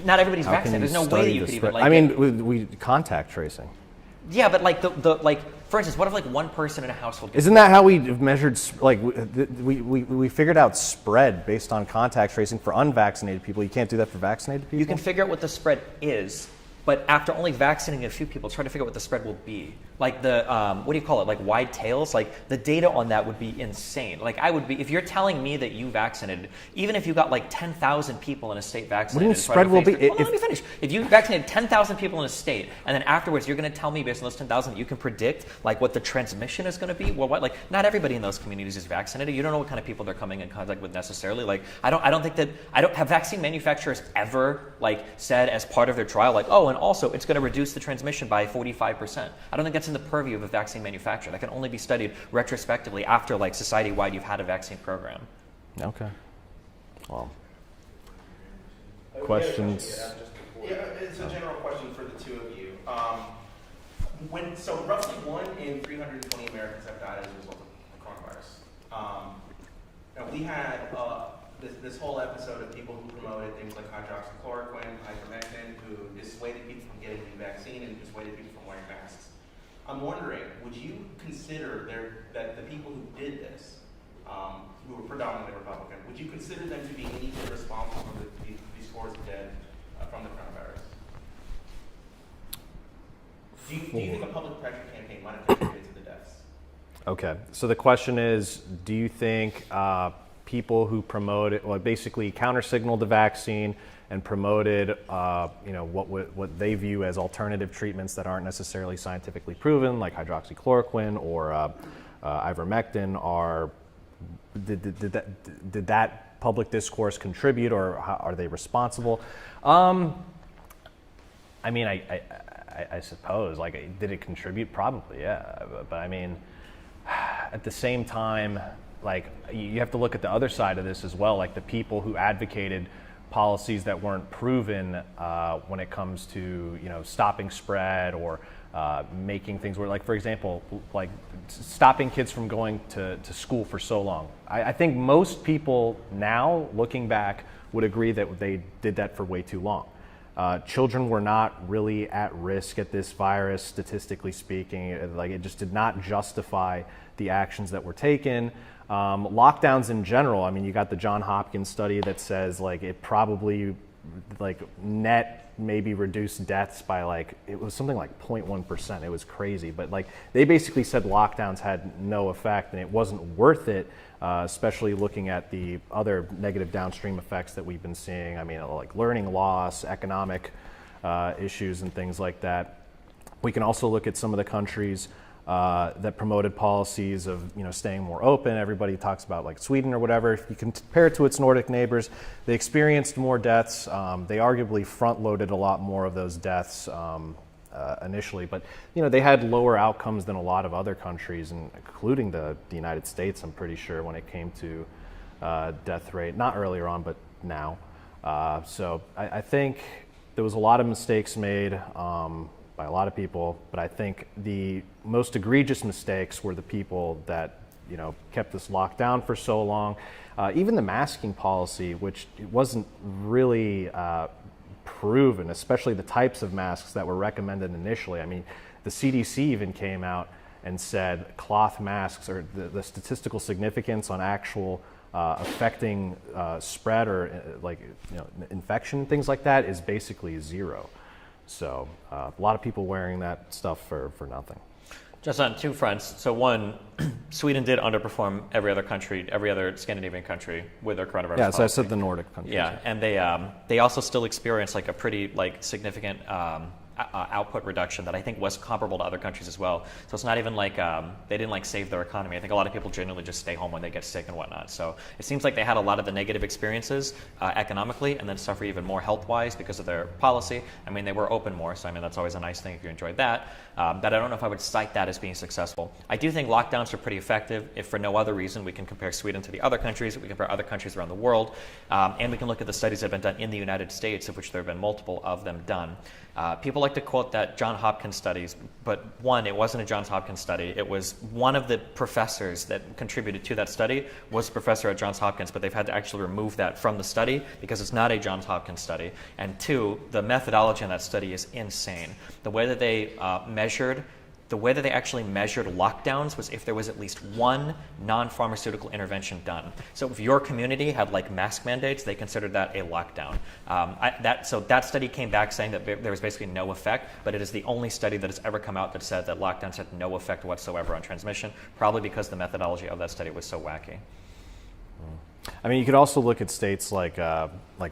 Not everybody's How can vaccinated. you There's no way that study you the could spread? even like. I mean, we contact tracing. Yeah, but like for instance, what if like one person in a household gets Isn't that how we measured? Like we figured out spread based on contact tracing for unvaccinated people. You can't do that for vaccinated people. You can figure out what the spread is, but after only vaccinating a few people, try to figure out what the spread will be. Like the, what do you call it? Like wide tails? Like the data on that would be insane. Like I would be, if you're telling me that you vaccinated, even if you got like 10,000 people in a state vaccinated. What do you mean spread will be? Let me finish. If you vaccinated 10,000 people in a state, and then afterwards you're going to tell me based on those 10,000 that you can predict like what the transmission is going to be? Well, what? Like not everybody in those communities is vaccinated. You don't know what kind of people they're coming in contact with necessarily. Like I don't have vaccine manufacturers ever like said as part of their trial, like, oh, and also it's going to reduce the transmission by 45%. I don't think that's in the purview of a vaccine manufacturer. That can only be studied retrospectively after like society-wide you've had a vaccine program. Okay. Well, questions? Yeah, it's a general question for the two of you. So roughly 1 in 320 Americans have died as a result of coronavirus. Now we had this whole episode of people who promoted things like hydroxychloroquine, ivermectin, who dissuaded people from getting the vaccine and dissuaded people from wearing masks. I'm wondering, would you consider that the people who did this, who were predominantly Republican, would you consider them to be any bit responsible for these scores of dead from the coronavirus? Do you think a public pressure campaign might have contributed to the deaths? Okay, so the question is, do you think people who promoted, well, basically counter-signaled the vaccine and promoted, what they view as alternative treatments that aren't necessarily scientifically proven, like hydroxychloroquine or ivermectin, did that public discourse contribute, or are they responsible? I mean, I suppose, like, did it contribute? Probably, yeah. But I mean, at the same time, like, you have to look at the other side of this as well, like the people who advocated policies that weren't proven when it comes to, stopping spread or making things work. Like, for example, like stopping kids from going to school for so long. I think most people now, looking back, would agree that they did that for way too long. Children were not really at risk at this virus, statistically speaking. Like, it just did not justify the actions that were taken. Lockdowns in general, I mean, you got the Johns Hopkins study that says like it probably like net maybe reduced deaths by like, it was something like 0.1%. It was crazy, but like they basically said lockdowns had no effect and it wasn't worth it, especially looking at the other negative downstream effects that we've been seeing. I mean, like learning loss, economic issues and things like that. We can also look at some of the countries that promoted policies of staying more open. Everybody talks about like Sweden or whatever. If you compare it to its Nordic neighbors, they experienced more deaths. They arguably front-loaded a lot more of those deaths initially, but they had lower outcomes than a lot of other countries, including the United States. I'm pretty sure when it came to death rate, not earlier on, but now. So I think there was a lot of mistakes made. By a lot of people, but I think the most egregious mistakes were the people that kept this locked down for so long. Even the masking policy, which wasn't really proven, especially the types of masks that were recommended initially. I mean, the CDC even came out and said cloth masks, or the statistical significance on actual affecting spread or infection and things like that is basically zero. So a lot of people wearing that stuff for nothing. Just on two fronts. So one, Sweden did underperform every other Scandinavian country with their coronavirus Yeah, so policy. I said the Nordic countries. Yeah, and they also still experienced like a pretty significant output reduction that I think was comparable to other countries as well. So it's not even like they didn't save their economy. I think a lot of people genuinely just stay home when they get sick and whatnot. So it seems like they had a lot of the negative experiences economically and then suffer even more health-wise because of their policy. I mean, they were open more, so I mean, that's always a nice thing if you enjoyed that. But I don't know if I would cite that as being successful. I do think lockdowns are pretty effective. If for no other reason, we can compare Sweden to the other countries, we can compare other countries around the world, and we can look at the studies that have been done in the United States, of which there have been multiple of them done. People like to quote that Johns Hopkins studies, but one, it wasn't a Johns Hopkins study. It was one of the professors that contributed to that study was a professor at Johns Hopkins, but they've had to actually remove that from the study because it's not a Johns Hopkins study. And two, the methodology in that study is insane. The way that they actually measured lockdowns was if there was at least one non-pharmaceutical intervention done. So if your community had like mask mandates, they considered that a lockdown. So that study came back saying that there was basically no effect, but it is the only study that has ever come out that said that lockdowns had no effect whatsoever on transmission, probably because the methodology of that study was so wacky. I mean, you could also look at states like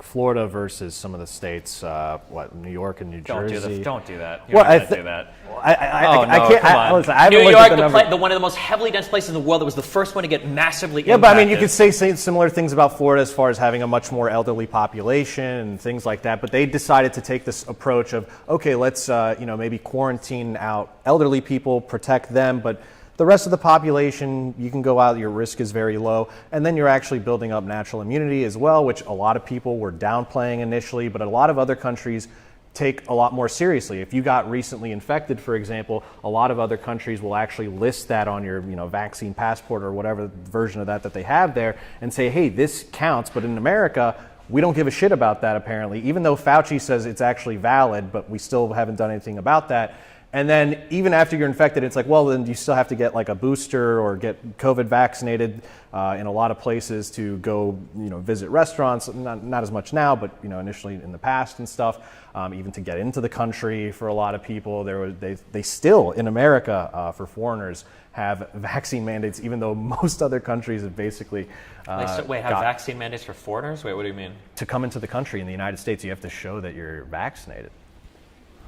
Florida versus some of the states, New York and New Jersey. Don't do that. You don't have to do that. I can't. Listen, I haven't New looked York, at the number. one of the most heavily dense places in the world, that was the first one to get massively Yeah, impacted. but I mean, you could say similar things about Florida as far as having a much more elderly population and things like that. But they decided to take this approach of, okay, let's maybe quarantine out elderly people, protect them, but the rest of the population, you can go out, your risk is very low, and then you're actually building up natural immunity as well, which a lot of people were downplaying initially, but a lot of other countries take a lot more seriously. If you got recently infected, for example, a lot of other countries will actually list that on your vaccine passport or whatever version of that they have there and say, hey, this counts, but in America, we don't give a shit about that apparently, even though Fauci says it's actually valid, but we still haven't done anything about that. And then even after you're infected, it's like, well, then you still have to get like a booster or get COVID vaccinated in a lot of places to go, visit restaurants. Not as much now, but initially in the past and stuff. Even to get into the country for a lot of people, they still in America for foreigners have vaccine mandates, even though most other countries have basically. Have vaccine mandates for foreigners? Wait, what do you mean? To come into the country in the United States, you have to show that you're vaccinated.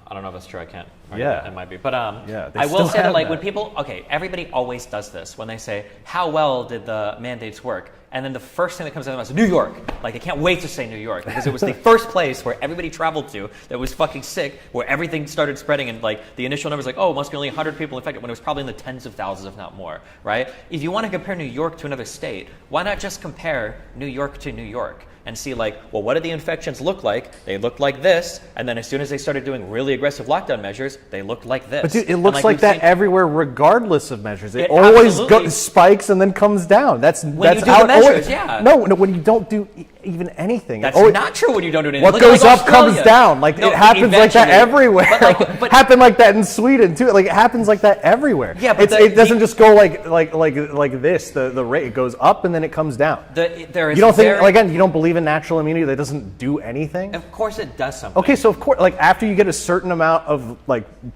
I don't know if that's true. I can't. Yeah. It might be. But yeah, I will say that when people, everybody always does this when they say, how well did the mandates work? And then the first thing that comes out of their mouth is New York. Like, I can't wait to say New York because it was the first place where everybody traveled to that was fucking sick, where everything started spreading. And like the initial numbers, it must be only 100 people infected when it was probably in the tens of thousands, if not more, right? If you want to compare New York to another state, why not just compare New York to New York? And see what did the infections look like? They looked like this, and then as soon as they started doing really aggressive lockdown measures, they looked like this. But dude, it looks like that everywhere, regardless of measures. It always spikes and then comes down. That's when you do how the measures, yeah. No, when you don't do even anything. That's not true when you don't do anything. What goes up comes down. Like it happens like that everywhere. But happened like that in Sweden too. Like it happens like that everywhere. Yeah, but it doesn't just go like this. The rate, it goes up and then it comes down. You don't think again? You don't believe in natural immunity that doesn't do anything? Of course it does something. Okay, so of course, after you get a certain amount of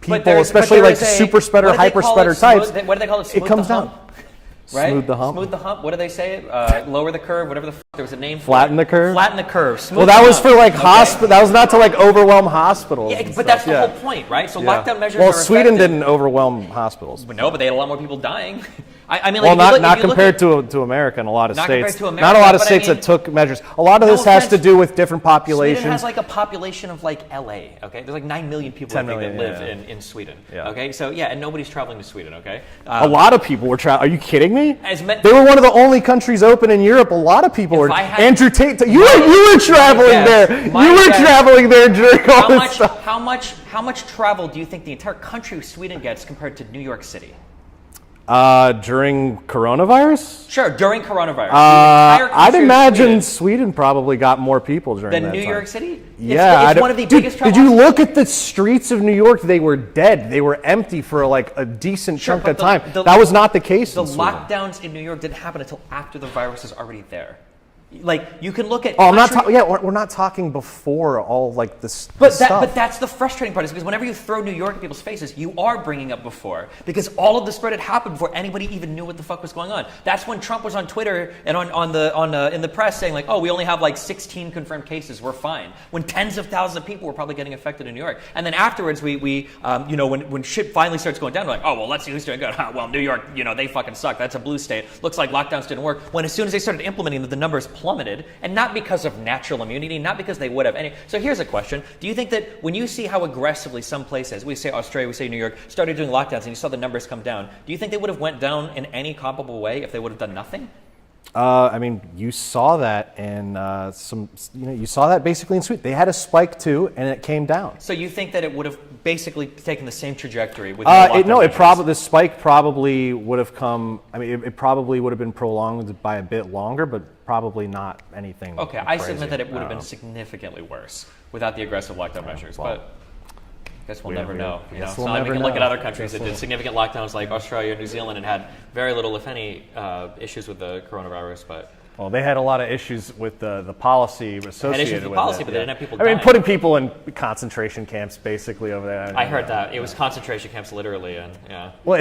people, especially super spreader, hyper spreader types, what do they call it? It comes down. Right? Smooth the hump. Smooth the hump. What do they say? Lower the curve. Whatever the there was a name for Flatten the curve. Flatten the curve. Smooth well, that was for hospital. That was not to overwhelm hospitals. Yeah, but that's the whole point, right? So lockdown measures. Well, Sweden didn't overwhelm hospitals. No, but they had a lot more people dying. I mean, not compared to America and a lot of states. Not a lot of states that took measures. A lot of this has to do with different populations. Sweden has a population of LA. Okay, there's 9 million people that live in Sweden. Yeah. Okay, so and nobody's traveling to Sweden. Okay, a lot of people were traveling. Are you kidding me? They were one of the only countries open in Europe. A lot of people were. Andrew Tate, you were traveling there. You were traveling there during all this stuff. How much travel do you think the entire country of Sweden gets compared to New York City? During coronavirus? Sure, during coronavirus. I'd imagine Sweden probably got more people during that time. Than New York City? Yeah. It's one of the biggest travel. Did you look at the streets of New York? They were dead. They were empty for a decent chunk of time. That was not the case in Sweden. The lockdowns in New York didn't happen until after the virus is already there. You can look at. Oh, we're not talking before all this stuff. But that's the frustrating part is because whenever you throw New York in people's faces, you are bringing up before because all of the spread had happened before anybody even knew what the fuck was going on. That's when Trump was on Twitter and in the press saying we only have 16 confirmed cases, we're fine. When tens of thousands of people were probably getting affected in New York, and then afterwards when shit finally starts going down, we're let's see who's doing good. Well, New York, they fucking suck. That's a blue state. Looks like lockdowns didn't work. When as soon as they started implementing the numbers plummeted, and not because of natural immunity, not because they would have any. So here's a question. Do you think that when you see how aggressively some places, we say Australia, we say New York, started doing lockdowns and you saw the numbers come down, do you think they would have went down in any comparable way if they would have done nothing? I mean, you saw that in you saw that basically in Sweden. They had a spike too, and it came down. So you think that it would have basically taken the same trajectory with the spike probably would have come. I mean, it probably would have been prolonged by a bit longer, but probably not anything. Okay, I crazy. submit that it would have been significantly worse without the aggressive lockdown measures, but I guess we'll never know. You know, it's not like we can look at other countries that did significant lockdowns like Australia, New Zealand, and had very little, if any, issues with the coronavirus, but. Well, they had a lot of issues with the policy associated with policy, it. but they didn't have people I mean, dying. putting people in concentration camps basically over there. I heard that. It was concentration camps literally, and yeah. Well,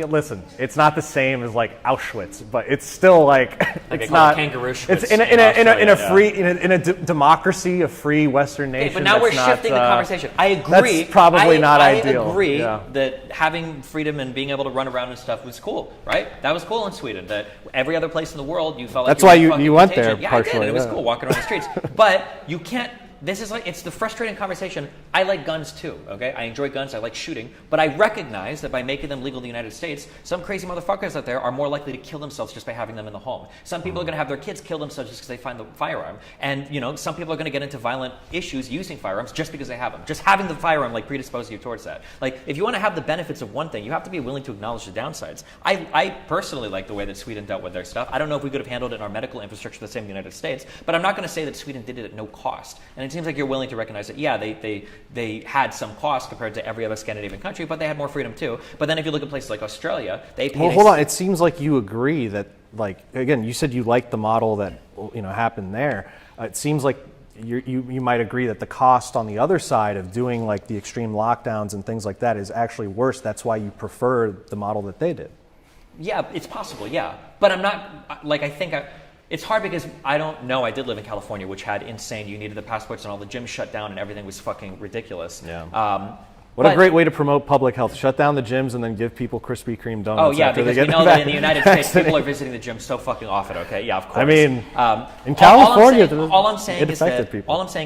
listen, it's not the same as like Auschwitz, but it's still like it's not kangaroo It's in a democracy, a free Western nation. Okay, but now we're shifting the conversation. I agree. That's probably not ideal. I agree that having freedom and being able to run around and stuff was cool, right? That was cool in Sweden. That every other place in the world you felt like that's why you went contagion. there. Yeah, partially, I did. It was cool walking around the streets. But you can't. This is like, it's the frustrating conversation. I like guns too, okay? I enjoy guns, I like shooting, but I recognize that by making them legal in the United States, some crazy motherfuckers out there are more likely to kill themselves just by having them in the home. Some people are gonna have their kids kill themselves just because they find the firearm. And, you know, some people are gonna get into violent issues using firearms just because they have them. Just having the firearm, like, predisposes you towards that. Like, if you wanna have the benefits of one thing, you have to be willing to acknowledge the downsides. I personally like the way that Sweden dealt with their stuff. I don't know if we could have handled it in our medical infrastructure the same in the United States, but I'm not gonna say that Sweden did it at no cost. And it seems like you're willing to recognize that, yeah, they had some cost compared to every other Scandinavian country, but they had more freedom too. But then if you look at places like Australia, they paid. Well, hold on. It seems like you agree that, like, again, you said you liked the model that happened there. It seems like you might agree that the cost on the other side of doing like the extreme lockdowns and things like that is actually worse. That's why you prefer the model that they did. Yeah, it's possible. Yeah, but I'm not like it's hard because I don't know. I did live in California, which had insane. You needed the passports and all the gyms shut down and everything was fucking ridiculous. Yeah. What a great way to promote public health. Shut down the gyms and then give people Krispy Kreme donuts. Oh, yeah, because we know that in the United States, people are visiting the gym so fucking often, okay? Yeah, of course. I mean, in California, all I'm saying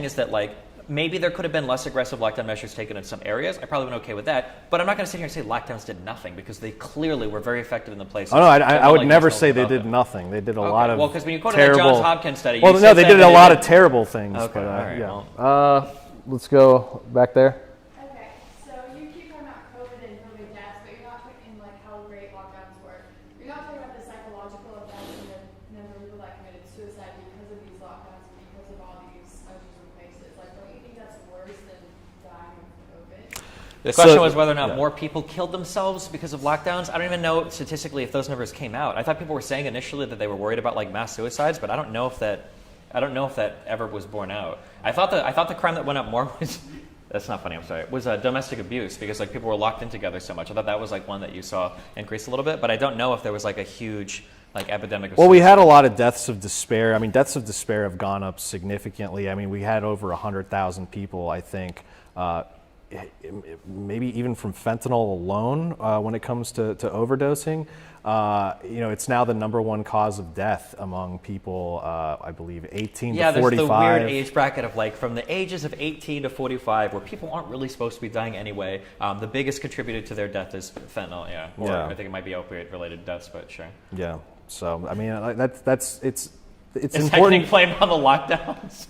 is that, like, maybe there could have been less aggressive lockdown measures taken in some areas. I probably been okay with that. But I'm not going to sit here and say lockdowns did nothing because they clearly were very effective in the places. Oh, no, I would never say they did nothing. They did a lot of because when you quoted terrible, the Johns Hopkins study, well, no, they did a lot of terrible things. Okay, but, all right, yeah. well. Let's go back there. Okay, so you keep talking about COVID and COVID deaths, but you're not talking like how great lockdowns were. You're not talking about the psychological effects and the number of people that committed suicide because of these lockdowns and because of all these measures in places. Like, don't you think that's worse than dying of COVID? The question was whether or not more people killed themselves because of lockdowns. I don't even know statistically if those numbers came out. I thought people were saying initially that they were worried about like mass suicides, but I don't know if that ever was borne out. I thought the crime that went up more was that's not funny. I'm sorry. Was domestic abuse because like people were locked in together so much. I thought that was like one that you saw increase a little bit, but I don't know if there was like a huge like epidemic of Well, we suicide. had a lot of deaths of despair. I mean, deaths of despair have gone up significantly. I mean, we had over 100,000 people, I think, maybe even from fentanyl alone when it comes to overdosing. It's now the number one cause of death among people, I believe, 18 to 45. Yeah, there's the weird age bracket of like from the ages of 18 to 45 where people aren't really supposed to be dying anyway. The biggest contributor to their death is fentanyl, Or I think it might be opioid-related deaths, but sure. Yeah, so, I mean, that's it's Is important. anything blamed on the lockdowns?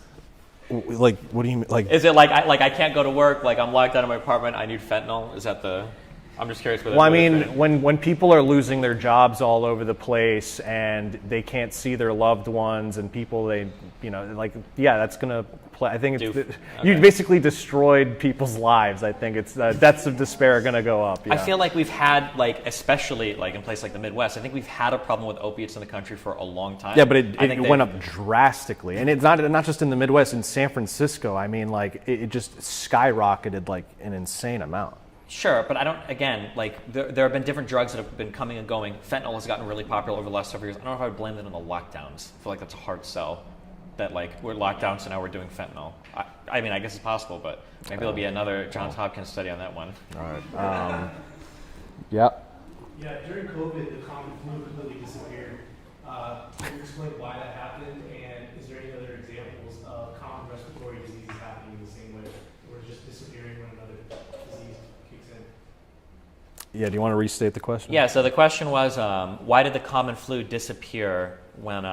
Like, what do you mean? Like, Is it like I can't go to work, like I'm locked out of my apartment, I need fentanyl? Is that the... I'm just curious. Well, I mean, when people are losing their jobs all over the place and they can't see their loved ones and people that's gonna play. I think you basically destroyed people's lives. I think it's deaths of despair are gonna go up. Yeah. I feel like we've had especially in places like the Midwest. I think we've had a problem with opiates in the country for a long time. Yeah, but it went up drastically, and it's not just in the Midwest. In San Francisco, I mean, it just skyrocketed like an insane amount. Sure, but I don't. Again, there have been different drugs that have been coming and going. Fentanyl has gotten really popular over the last several years. I don't know if I would blame that on the lockdowns. I feel like that's a hard sell. That we're locked down, so now we're doing fentanyl. I mean, I guess it's possible, but maybe there'll be another Johns Hopkins study on that one. All right. Yeah. Yeah, during COVID, the common flu completely disappeared. Can you explain why that happened, and is there any other examples of common respiratory diseases happening in the same way, or just disappearing when another disease kicks in? Yeah. Do you want to restate the question? Yeah. So the question was, why did the common flu disappear when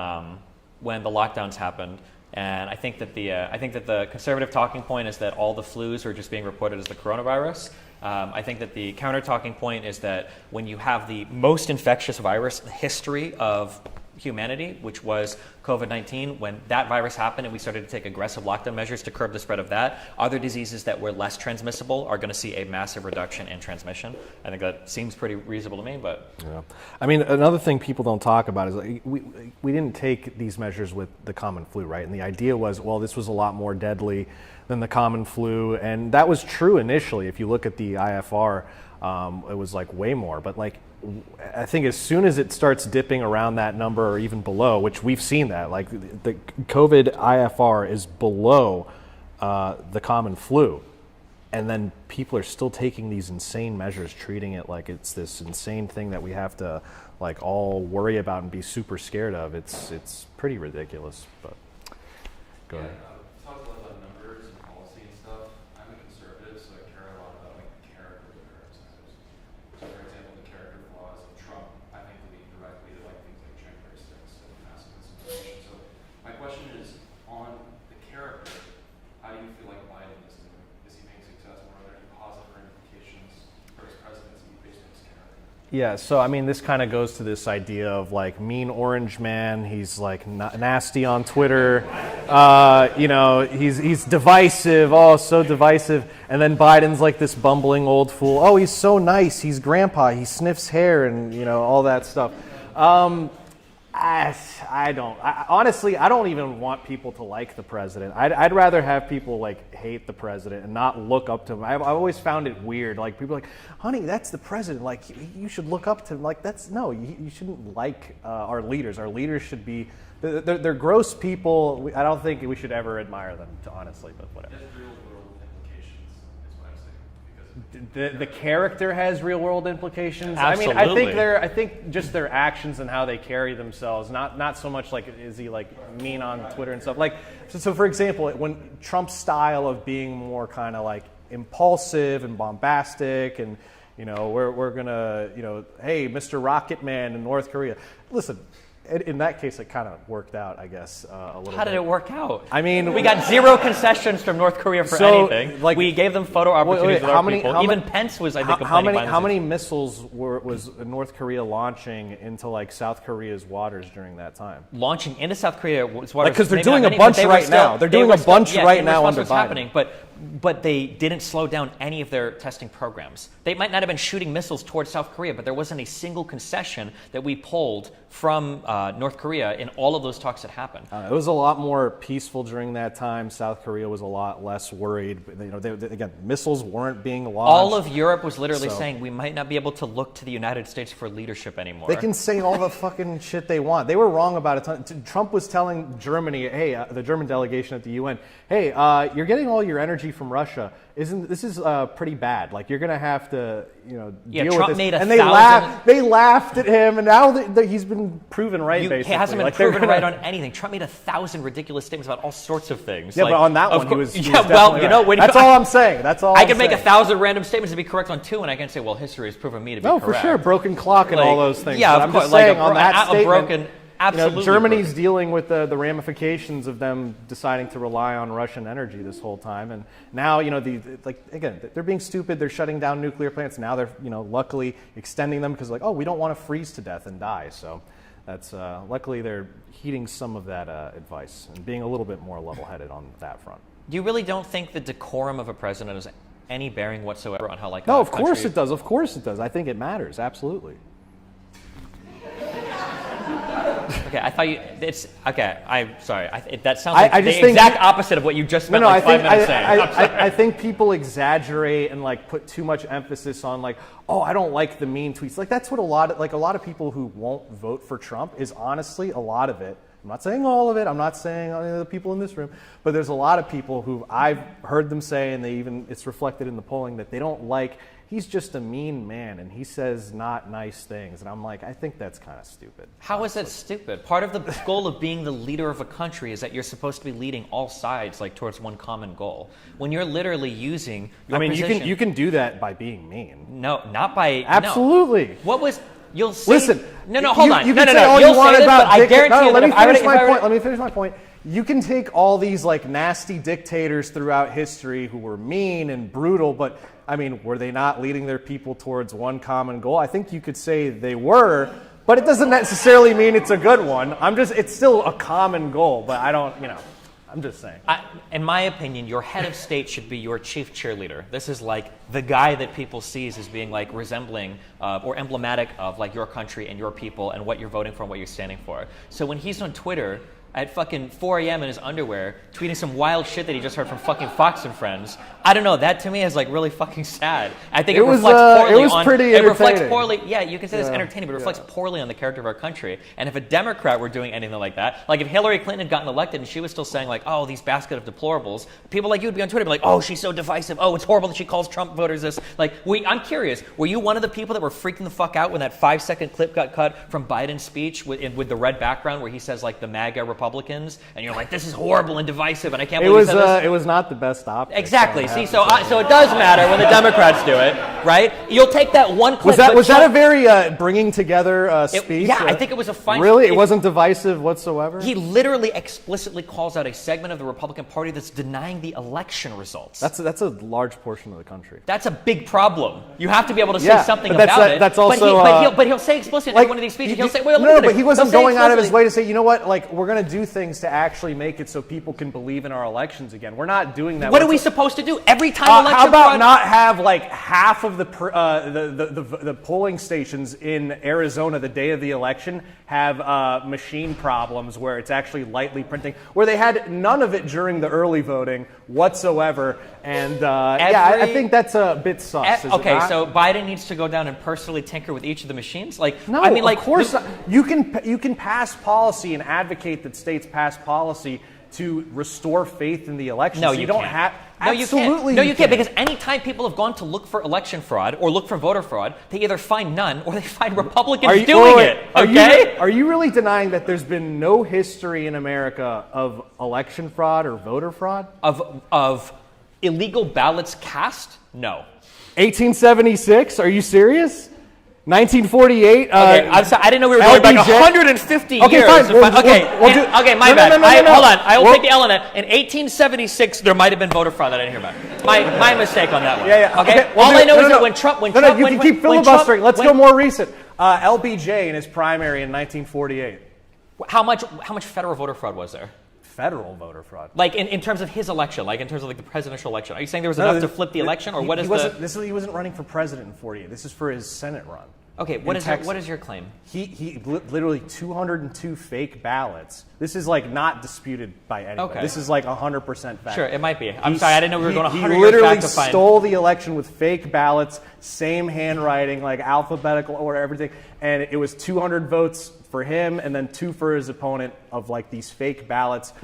the lockdowns happened? And I think that the conservative talking point is that all the flus are just being reported as the coronavirus. I think that the counter talking point is that when you have the most infectious virus in the history of humanity, which was COVID-19, when that virus happened and we started to take aggressive lockdown measures to curb the spread of that, other diseases that were less transmissible are going to see a massive reduction in transmission. I think that seems pretty reasonable to me, but... Yeah. I mean, another thing people don't talk about is like, we didn't take these measures with the common flu, right? And the idea was, well, this was a lot more deadly than the common flu, and that was true initially. If you look at the IFR, it was like way more, but like I think as soon as it starts dipping around that number or even below, which we've seen that, like the COVID IFR is below the common flu, and then people are still taking these insane measures, treating it like it's this insane thing that we have to like all worry about and be super scared of. It's pretty ridiculous, but go ahead. Talk a lot about numbers and policy and stuff. I'm a conservative, so I care a lot about like the character of the representatives. So, for example, the character flaws of Trump, I think lead directly to like things like January 6th and massive misinformation. So, my question is on the character. How do you feel like Biden is doing? Is he being successful? Are there any positive implications for his presidency based on his character? Yeah, so I mean, this kind of goes to this idea of like mean orange man. He's like nasty on Twitter. You know, he's divisive. Oh, so divisive. And then Biden's like this bumbling old fool. Oh, he's so nice. He's grandpa. He sniffs hair and you know all that stuff. Honestly, I don't even want people to like the president. I'd rather have people like hate the president and not look up to him. I've always found it weird. Like people are like, honey, that's the president. Like you should look up to him. Like you shouldn't like our leaders. Our leaders should be, they're gross people. I don't think we should ever admire them, honestly, but whatever. There's real world implications, is what I'm saying. Because The character has real world implications. Absolutely. I mean, I think just their actions and how they carry themselves. Not so much like is he like mean on Twitter and stuff. Like so for example, when Trump's style of being more kind of like impulsive and bombastic, and you know we're gonna hey Mr. Rocket Man in North Korea. Listen. In that case, it kind of worked out, I guess, a little bit. How did it work out? I mean, we got zero concessions from North Korea for anything. Like, we gave them photo opportunities with our people. Even Pence was, I think, complaining about how many missiles was North Korea launching into like South Korea's waters during that time? Launching into South Korea was waters. Because they're doing a bunch right now. They're doing a bunch right now under Biden. Happening, but they didn't slow down any of their testing programs. They might not have been shooting missiles towards South Korea, but there wasn't a single concession that we pulled from North Korea in all of those talks that happened. It was a lot more peaceful during that time. South Korea was a lot less worried. Again, missiles weren't being launched. All of Europe was literally saying we might not be able to look to the United States for leadership anymore. They can say all the fucking shit they want. They were wrong about it. Trump was telling Germany, hey, the German delegation at the UN, hey, you're getting all your energy from Russia. This is pretty bad. Like you're gonna have to, deal Trump with this. made and they laughed at him, and now he's been proven right. Basically, he hasn't been proven right on anything. Trump made 1,000 ridiculous statements about all sorts of things. Yeah, like, but on that one, he was well, right. That's all I'm saying. That's all. I can make 1,000 random statements to be correct on two, and I can say, well, history has proven me to be correct. No, for sure, broken clock and all those things. Yeah, but of course. I'm just saying on that statement, broken. Absolutely. Germany's dealing with the ramifications of them deciding to rely on Russian energy this whole time, and now they're being stupid. They're shutting down nuclear plants. Now they're luckily extending them because we don't want to freeze to death and die. So that's luckily they're heeding some of that advice and being a little bit more level-headed on that front. You really don't think the decorum of a president has any bearing whatsoever on how No, of course it does. Of course it does. I think it matters. Absolutely. Okay, I thought it's okay. I'm sorry. That sounds like I the just think exact opposite of what you just spent 5 minutes saying. I think people exaggerate and put too much emphasis on I don't like the mean tweets. That's what a lot of people who won't vote for Trump is honestly a lot of it. I'm not saying all of it. I'm not saying any of the people in this room, but there's a lot of people who I've heard them say, and it's reflected in the polling that they don't like. He's just a mean man, and he says not nice things. And I'm I think that's kind of stupid. How is that stupid? Part of the goal of being the leader of a country is that you're supposed to be leading all sides towards one common goal. When you're literally using your position, you can do that by being mean. No, not by absolutely. No. What was you'll say? Listen. No, hold on. You no. can say all You'll you want say about. I guarantee you. Let me finish my point. you can take all these like nasty dictators throughout history who were mean and brutal, but I mean, were they not leading their people towards one common goal? I think you could say they were, but it doesn't necessarily mean it's a good one. It's still a common goal, but I don't, I'm just saying. In my opinion, your head of state should be your chief cheerleader. This is like the guy that people sees as being like resembling or emblematic of like your country and your people and what you're voting for and what you're standing for. So when he's on Twitter at fucking 4 a.m. in his underwear, tweeting some wild shit that he just heard from fucking Fox and Friends, I don't know. That to me is like really fucking sad. I think it reflects poorly on. Pretty it reflects entertaining. poorly. Yeah, you can say it's entertaining, but it reflects poorly on the character of our country. And if a Democrat were doing anything like that, like if Hillary Clinton had gotten elected and she was still saying like, "Oh, these basket of deplorables," people like you would be on Twitter, be like, "Oh, she's so divisive. Oh, it's horrible that she calls Trump voters this." Like, I'm curious. Were you one of the people that were freaking the fuck out when that 5-second clip got cut from Biden's speech with the red background where he says like the MAGA Republicans? And you're like, this is horrible and divisive, and I can't believe he said this. It was not the best option. Exactly. See, so it does matter when the Democrats do it, right? You'll take that one clip. Was that a very bringing together speech? Yeah, I think it was a fine. Really? It wasn't divisive whatsoever? He literally explicitly calls out a segment of the Republican Party that's denying the election results. That's a large portion of the country. That's a big problem. You have to be able to say something but about it. That's also. But he'll say explicitly in one of these speeches. He'll say, "Well, no, but he wasn't going out of his way to say, you know what? Like, we're going to do things to actually make it so people can believe in our elections again. We're not doing that. What are we supposed to do every time election? How about not have like half of the polling stations in Arizona the day of the election have machine problems where it's actually lightly printing, where they had none of it during the early voting whatsoever. And I think that's a bit sus. Okay, so Biden needs to go down and personally tinker with each of the machines. Like, no, I mean, like, of course not. You can pass policy and advocate that states pass policy to restore faith in the election. No, so you don't can't. have. No, Absolutely, you can't. Because any time people have gone to look for election fraud or look for voter fraud, they either find none or they find Republicans doing it. Okay? Are you really denying that there's been no history in America of election fraud or voter fraud? Of illegal ballots cast? No. 1876? Are you serious? 1948. Okay, I'm sorry. I didn't know we were going back 150 years. Okay, fine. Okay, my bad. Hold on. I will take the L on that. In 1876, there might have been voter fraud that I didn't hear about. My mistake on that one. Yeah. Okay. All I know is that when Trump, you can keep filibustering. Let's go more recent. LBJ in his primary in 1948. How much federal voter fraud was there? Federal voter fraud. Like in terms of his election, like in terms of like the presidential election. Are you saying there was enough to flip the election, or what is the? He wasn't running for president in 48. This is for his Senate run. Okay, what is your claim? He literally 202 fake ballots. This is like not disputed by anyone. Okay. This is like 100% fact. Sure, it might be. I'm sorry, I didn't know we were going 100 years back to find. He literally stole the election with fake ballots, same handwriting, like alphabetical order, everything, and it was 200 votes for him and then 2 for his opponent of like these fake ballots.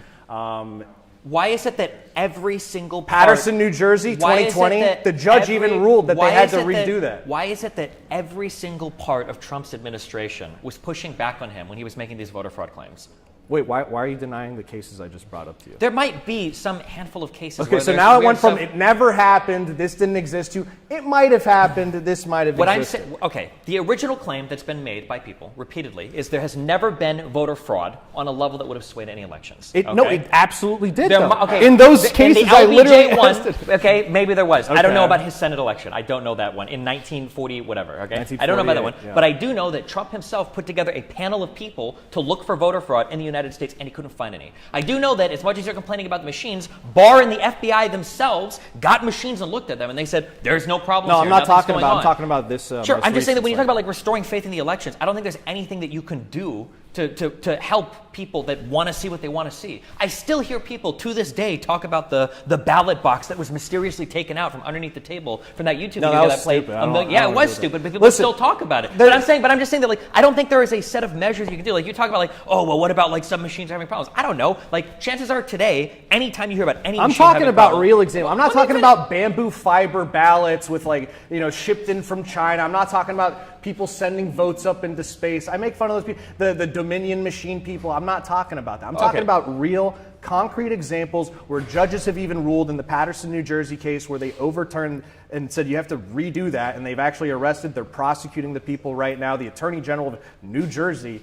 Why is it that every single Patterson, New Jersey, 2020, the judge even ruled that they had to redo that. Why is it that every single part of Trump's administration was pushing back on him when he was making these voter fraud claims? Wait, why are you denying the cases I just brought up to you? There might be some handful of cases. Okay, so now it went from it never happened, this didn't exist, to it might have happened, this might have existed. Okay, the original claim that's been made by people repeatedly is there has never been voter fraud on a level that would have swayed any elections. No, it absolutely did, though. In those cases, in the LBJ I literally one, okay, maybe there was. Okay. I don't know about his Senate election. I don't know that one. In 1940, whatever, okay? I don't know about that one. Yeah. But I do know that Trump himself put together a panel of people to look for voter fraud in the United States, and he couldn't find any. I do know that as much as you're complaining about the machines, Barr and the FBI themselves got machines and looked at them, and they said, there's no problem. No, I'm not talking about. I'm talking about this. Sure, I'm just saying that when you talk about like restoring faith in the elections, I don't think there's anything that you can do to help people that want to see what they want to see. I still hear people to this day talk about the ballot box that was mysteriously taken out from underneath the table from that YouTube video that played. It was stupid, but people still talk about it. But I'm just saying that like I don't think there is a set of measures you can do. Like you talk about like, oh well, what about like some machines having problems? I don't know. Like chances are today, anytime you hear about any, I'm talking about real examples. I'm not talking about bamboo fiber ballots with like shipped in from China. I'm not talking about people sending votes up into space. I make fun of those people, the Dominion machine people. I'm not talking about that. I'm talking about real, concrete examples where judges have even ruled in the Patterson, New Jersey case where they overturned and said you have to redo that, and they've actually arrested. They're prosecuting the people right now. The Attorney General of New Jersey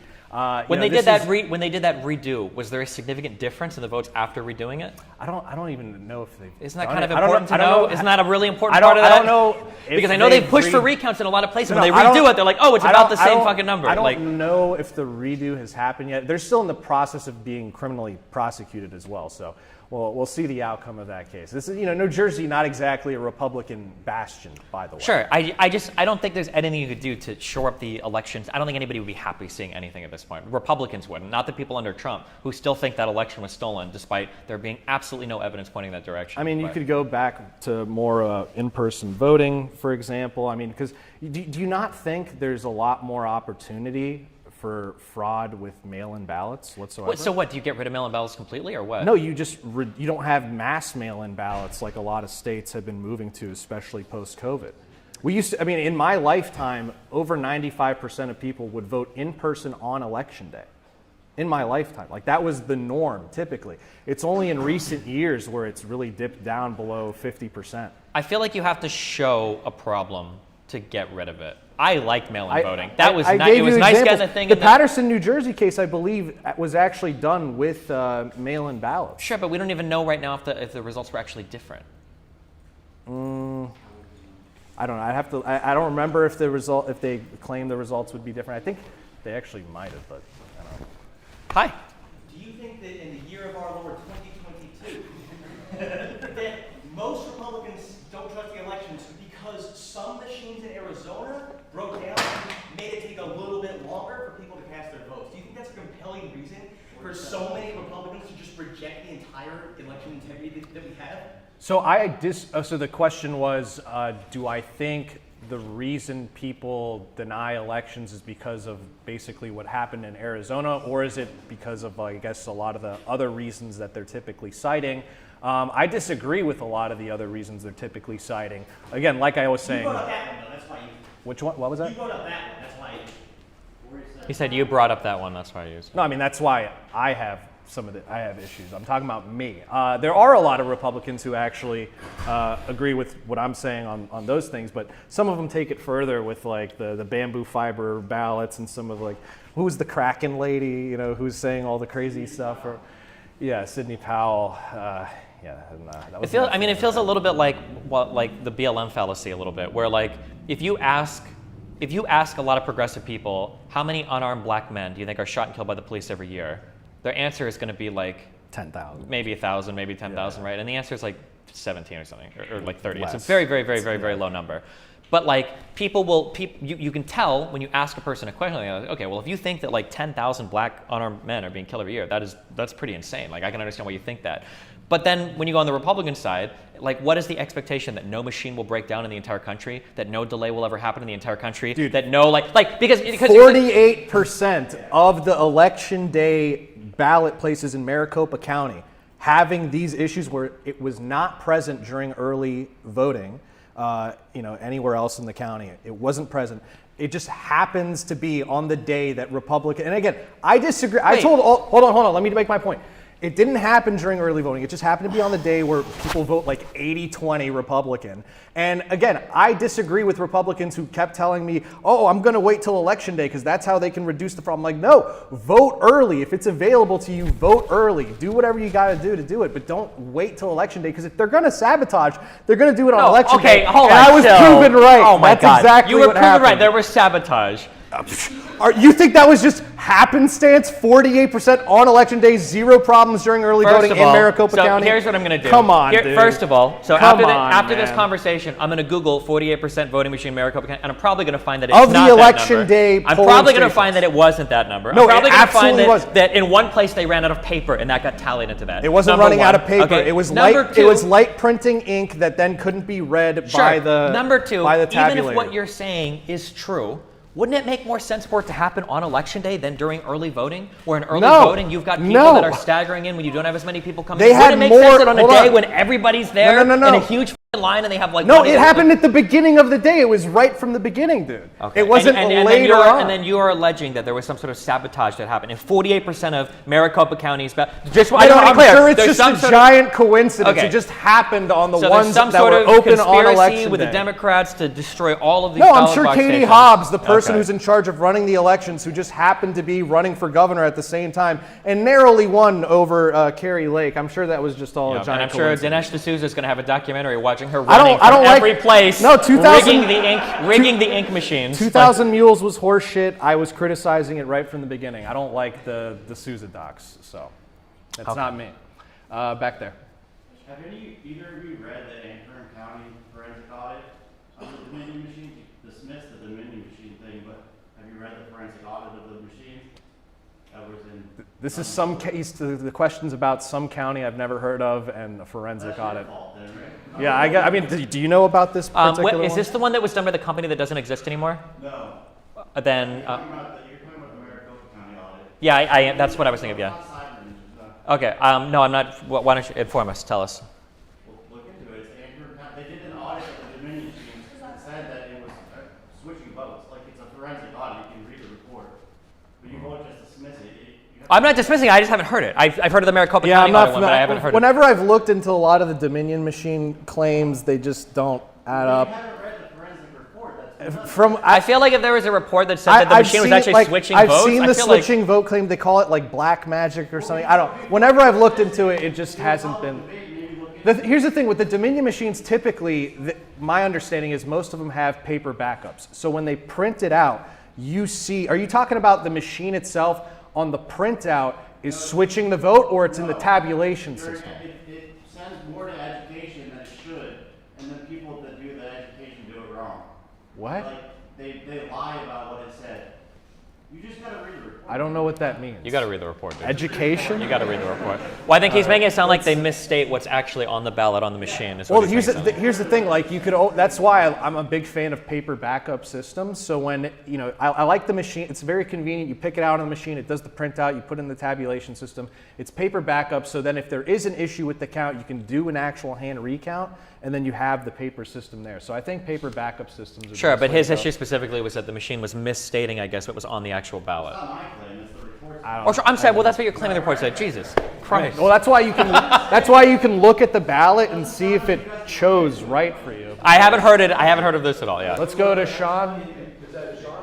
When they did that redo, was there a significant difference in the votes after redoing it? I don't even know if they. Isn't that kind of important to know? Isn't that a really important part of that? I don't know. Because I know they've pushed for recounts in a lot of places. When they redo it, they're like, oh, it's about the same fucking number. I don't know if the redo has happened yet. They're still in the process of being criminally prosecuted as well. So we'll see the outcome of that case. This is, New Jersey, not exactly a Republican bastion, by the way. Sure. I don't think there's anything you could do to shore up the elections. I don't think anybody would be happy seeing anything at this point. Republicans wouldn't, not the people under Trump who still think that election was stolen, despite there being absolutely no evidence pointing that direction. I mean, you could go back to more in-person voting, for example. I mean, because do you not think there's a lot more opportunity for fraud with mail-in ballots whatsoever? So what, do you get rid of mail-in ballots completely or what? No, you just you don't have mass mail-in ballots like a lot of states have been moving to, especially post-COVID. We used to, I mean, in my lifetime, over 95% of people would vote in person on election day. In my lifetime. Like, that was the norm, typically. It's only in recent years where it's really dipped down below 50%. I feel like you have to show a problem to get rid of it. I like mail-in voting. That was nice. It was nice getting the thing. The Patterson, New Jersey case, I believe, was actually done with mail-in ballots. Sure, but we don't even know right now if the results were actually different. I don't know. I don't remember if they claimed the results would be different. I think they actually might have, but I don't know. Hi. Do you think that in the year of our Lord 2022, that most Republicans don't trust the elections because some machines in Arizona broke down and made it take a little bit longer for people to cast their votes? Do you think that's a compelling reason for so many Republicans to just reject the entire election integrity that we have? So the question was, do I think the reason people deny elections is because of basically what happened in Arizona, or is it because of, I guess, a lot of the other reasons that they're typically citing? I disagree with a lot of the other reasons they're typically citing. Again, like I was saying. You brought up that one, though. That's why you. Which one? What was that? You brought up that one. That's why. He said you brought up that one. That's why I used it. No, I mean, that's why I have I have issues. I'm talking about me. There are a lot of Republicans who actually agree with what I'm saying on those things, but some of them take it further with like the bamboo fiber ballots and some of like, who's the Kraken lady, who's saying all the crazy stuff, or Sidney Powell. That was it feels a little bit like the BLM fallacy a little bit, where like if you ask a lot of progressive people how many unarmed black men do you think are shot and killed by the police every year, their answer is going to be like 10,000, maybe 1,000, maybe 10,000, right? And the answer is like 17 or something, or like 30. Less. It's a very, very, very, very, very low number. But like you can tell when you ask a person a question like, okay, well, if you think that like 10,000 black unarmed men are being killed every year, that's pretty insane. Like, I can understand why you think that. But then when you go on the Republican side, like, what is the expectation that no machine will break down in the entire country, that no delay will ever happen in the entire country, that no because 48% of the election day ballot places in Maricopa County having these issues where it was not present during early voting, anywhere else in the county. It wasn't present. It just happens to be on the day that Republican, and again, I disagree. Hold on, let me make my point. It didn't happen during early voting. It just happened to be on the day where people vote like 80-20 Republican. And again, I disagree with Republicans who kept telling me, oh, I'm going to wait till election day because that's how they can reduce the problem. Like, no, vote early. If it's available to you, vote early. Do whatever you got to do it. But don't wait till election day, because if they're going to sabotage, they're going to do it on election day. Hold on. And I was proven right. Oh my that's God. Exactly you were what proven happened. right. There was sabotage. You think that was just happenstance? 48% on election day, zero problems during early voting in Maricopa County? Here's what I'm going to do. Come on, dude. First of all, after this conversation, I'm going to Google 48% voting machine in Maricopa County, and I'm probably going to find that it's not that number. Of the election day I'm probably going to find that it wasn't that number. No, I'm probably it going to find absolutely that in one place they ran out of paper, and that got tallied into that. It wasn't Number running one. out of paper. Okay. It was Number light printing ink that then couldn't be read by the Number two, by the tabulator. even if what you're saying is true, wouldn't it make more sense for it to happen on election day than during early voting? Where in early voting, you've got people that are staggering in when you don't have as many people coming in. Wouldn't it make sense that on a day when everybody's there in a huge in line and they have like... No, it happened at the beginning of the day. It was right from the beginning, dude. Okay. It wasn't later on. And then you are alleging that there was some sort of sabotage that happened. And 48% of Maricopa counties... Just, I don't I'm clear. sure it's There's just a giant coincidence. It just happened on the ones that were open on election with day. the Democrats to destroy all of these No, I'm ballot sure box Katie stations. Hobbs, the person who's in charge of running the elections, who just happened to be running for governor at the same time and narrowly won over Carrie Lake. I'm sure that was just all a giant And I'm sure coincidence. Dinesh D'Souza is going to have a documentary watching her running from every place, No, 2000 rigging the ink machines. 2000 Mules was horseshit. I was criticizing it right from the beginning. I don't like the Souza docs, so that's not me. Back there. Have either of you read the Antrim County forensic audit on the Dominion machine? You dismissed the Dominion machine thing, but have you read the forensic audit of the machine? That was in... This is some case, the questions about some county I've never heard of and a forensic That's audit. your fault then, right? Yeah, I mean, do you know about this particular one? Is this the one that was done by the company that doesn't exist anymore? No. Then... You're talking about the Maricopa County audit. Yeah, that's what I was thinking of, yeah. It's not Cyber Ninjas, no. Okay, no, I'm not... Why don't you inform us? Tell us. Well, look into it. It's Antrim County. They did an audit of the Dominion machines and said that it was switching votes. Like, it's a forensic audit. You can read the report. But you won't just dismiss it. I'm not dismissing it, I just haven't heard it. I've heard of the Maricopa County audit one, but I haven't heard Whenever I've looked into a lot of the Dominion machine claims, they just don't add up. You haven't read the forensic report. That's I feel like if there was a report that said that the machine was actually switching votes, I've seen the I feel like... switching vote claim. They call it like black magic or something. I don't. Whenever I've looked into it, it just hasn't been. Here's the thing with the Dominion machines. Typically, my understanding is most of them have paper backups. So when they print it out, you see. Are you talking about the machine itself on the printout is switching the vote, or it's in the tabulation system? It sends more to education than it should, and then people that do the education do it wrong. What? Like, they lie about what it said. You just gotta read the report. I don't know what that means. You gotta read the report, dude. Education? You gotta read the report. Well, I think he's making it sound like they misstate what's actually on the ballot on the machine. Well, here's the thing. Like you could. That's why I'm a big fan of paper backup systems. So when I like the machine. It's very convenient. You pick it out on the machine. It does the printout. You put it in the tabulation system. It's paper backup. So then if there is an issue with the count, you can do an actual hand recount, and then you have the paper system there. So I think paper backup systems are sure, but his issue specifically was that the machine was misstating, I guess, what was on the actual ballot. It's not my claim, it's the report. I'm sorry. Well, that's what you're claiming the report said. Jesus Christ. Well, that's why you can. That's why you can look at the ballot and see if it chose right for you. I haven't heard it. I haven't heard of this at all. Yeah. Let's go to Sean.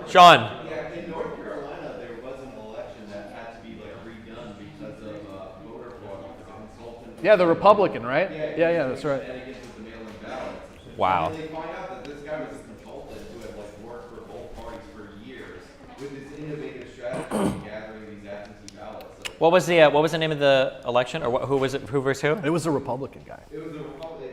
Sean. Yeah, in North Carolina, there was an election that had to be like redone because of voter fraud because a consultant. Yeah, the Republican, right? Yeah, that's right. Shenanigans with the mail-in ballots. Wow. And they find out that this guy was a consultant who had like worked for both parties for years with this innovative strategy of gathering these absentee ballots. So What was the name of the election, or who was it? Who versus who? It was a Republican guy. it was a Republican.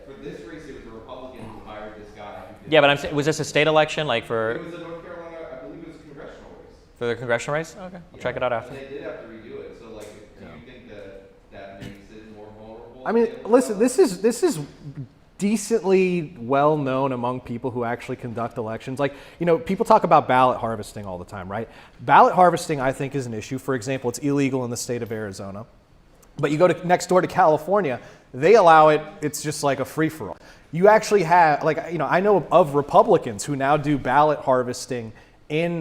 For this race, it was a Republican who hired this guy. Who did Yeah, but I'm saying, was this a state election, like It for was a North Carolina, I believe it was a congressional race. the congressional race? Okay, I'll check it out after. And they did have to redo it. So, like, do you think that makes it more vulnerable? I mean, listen, this is decently well known among people who actually conduct elections. Like, people talk about ballot harvesting all the time, right? Ballot harvesting, I think, is an issue. For example, it's illegal in the state of Arizona. But you go to next door to California, they allow it. It's just like a free-for-all. You actually have, I know of Republicans who now do ballot harvesting in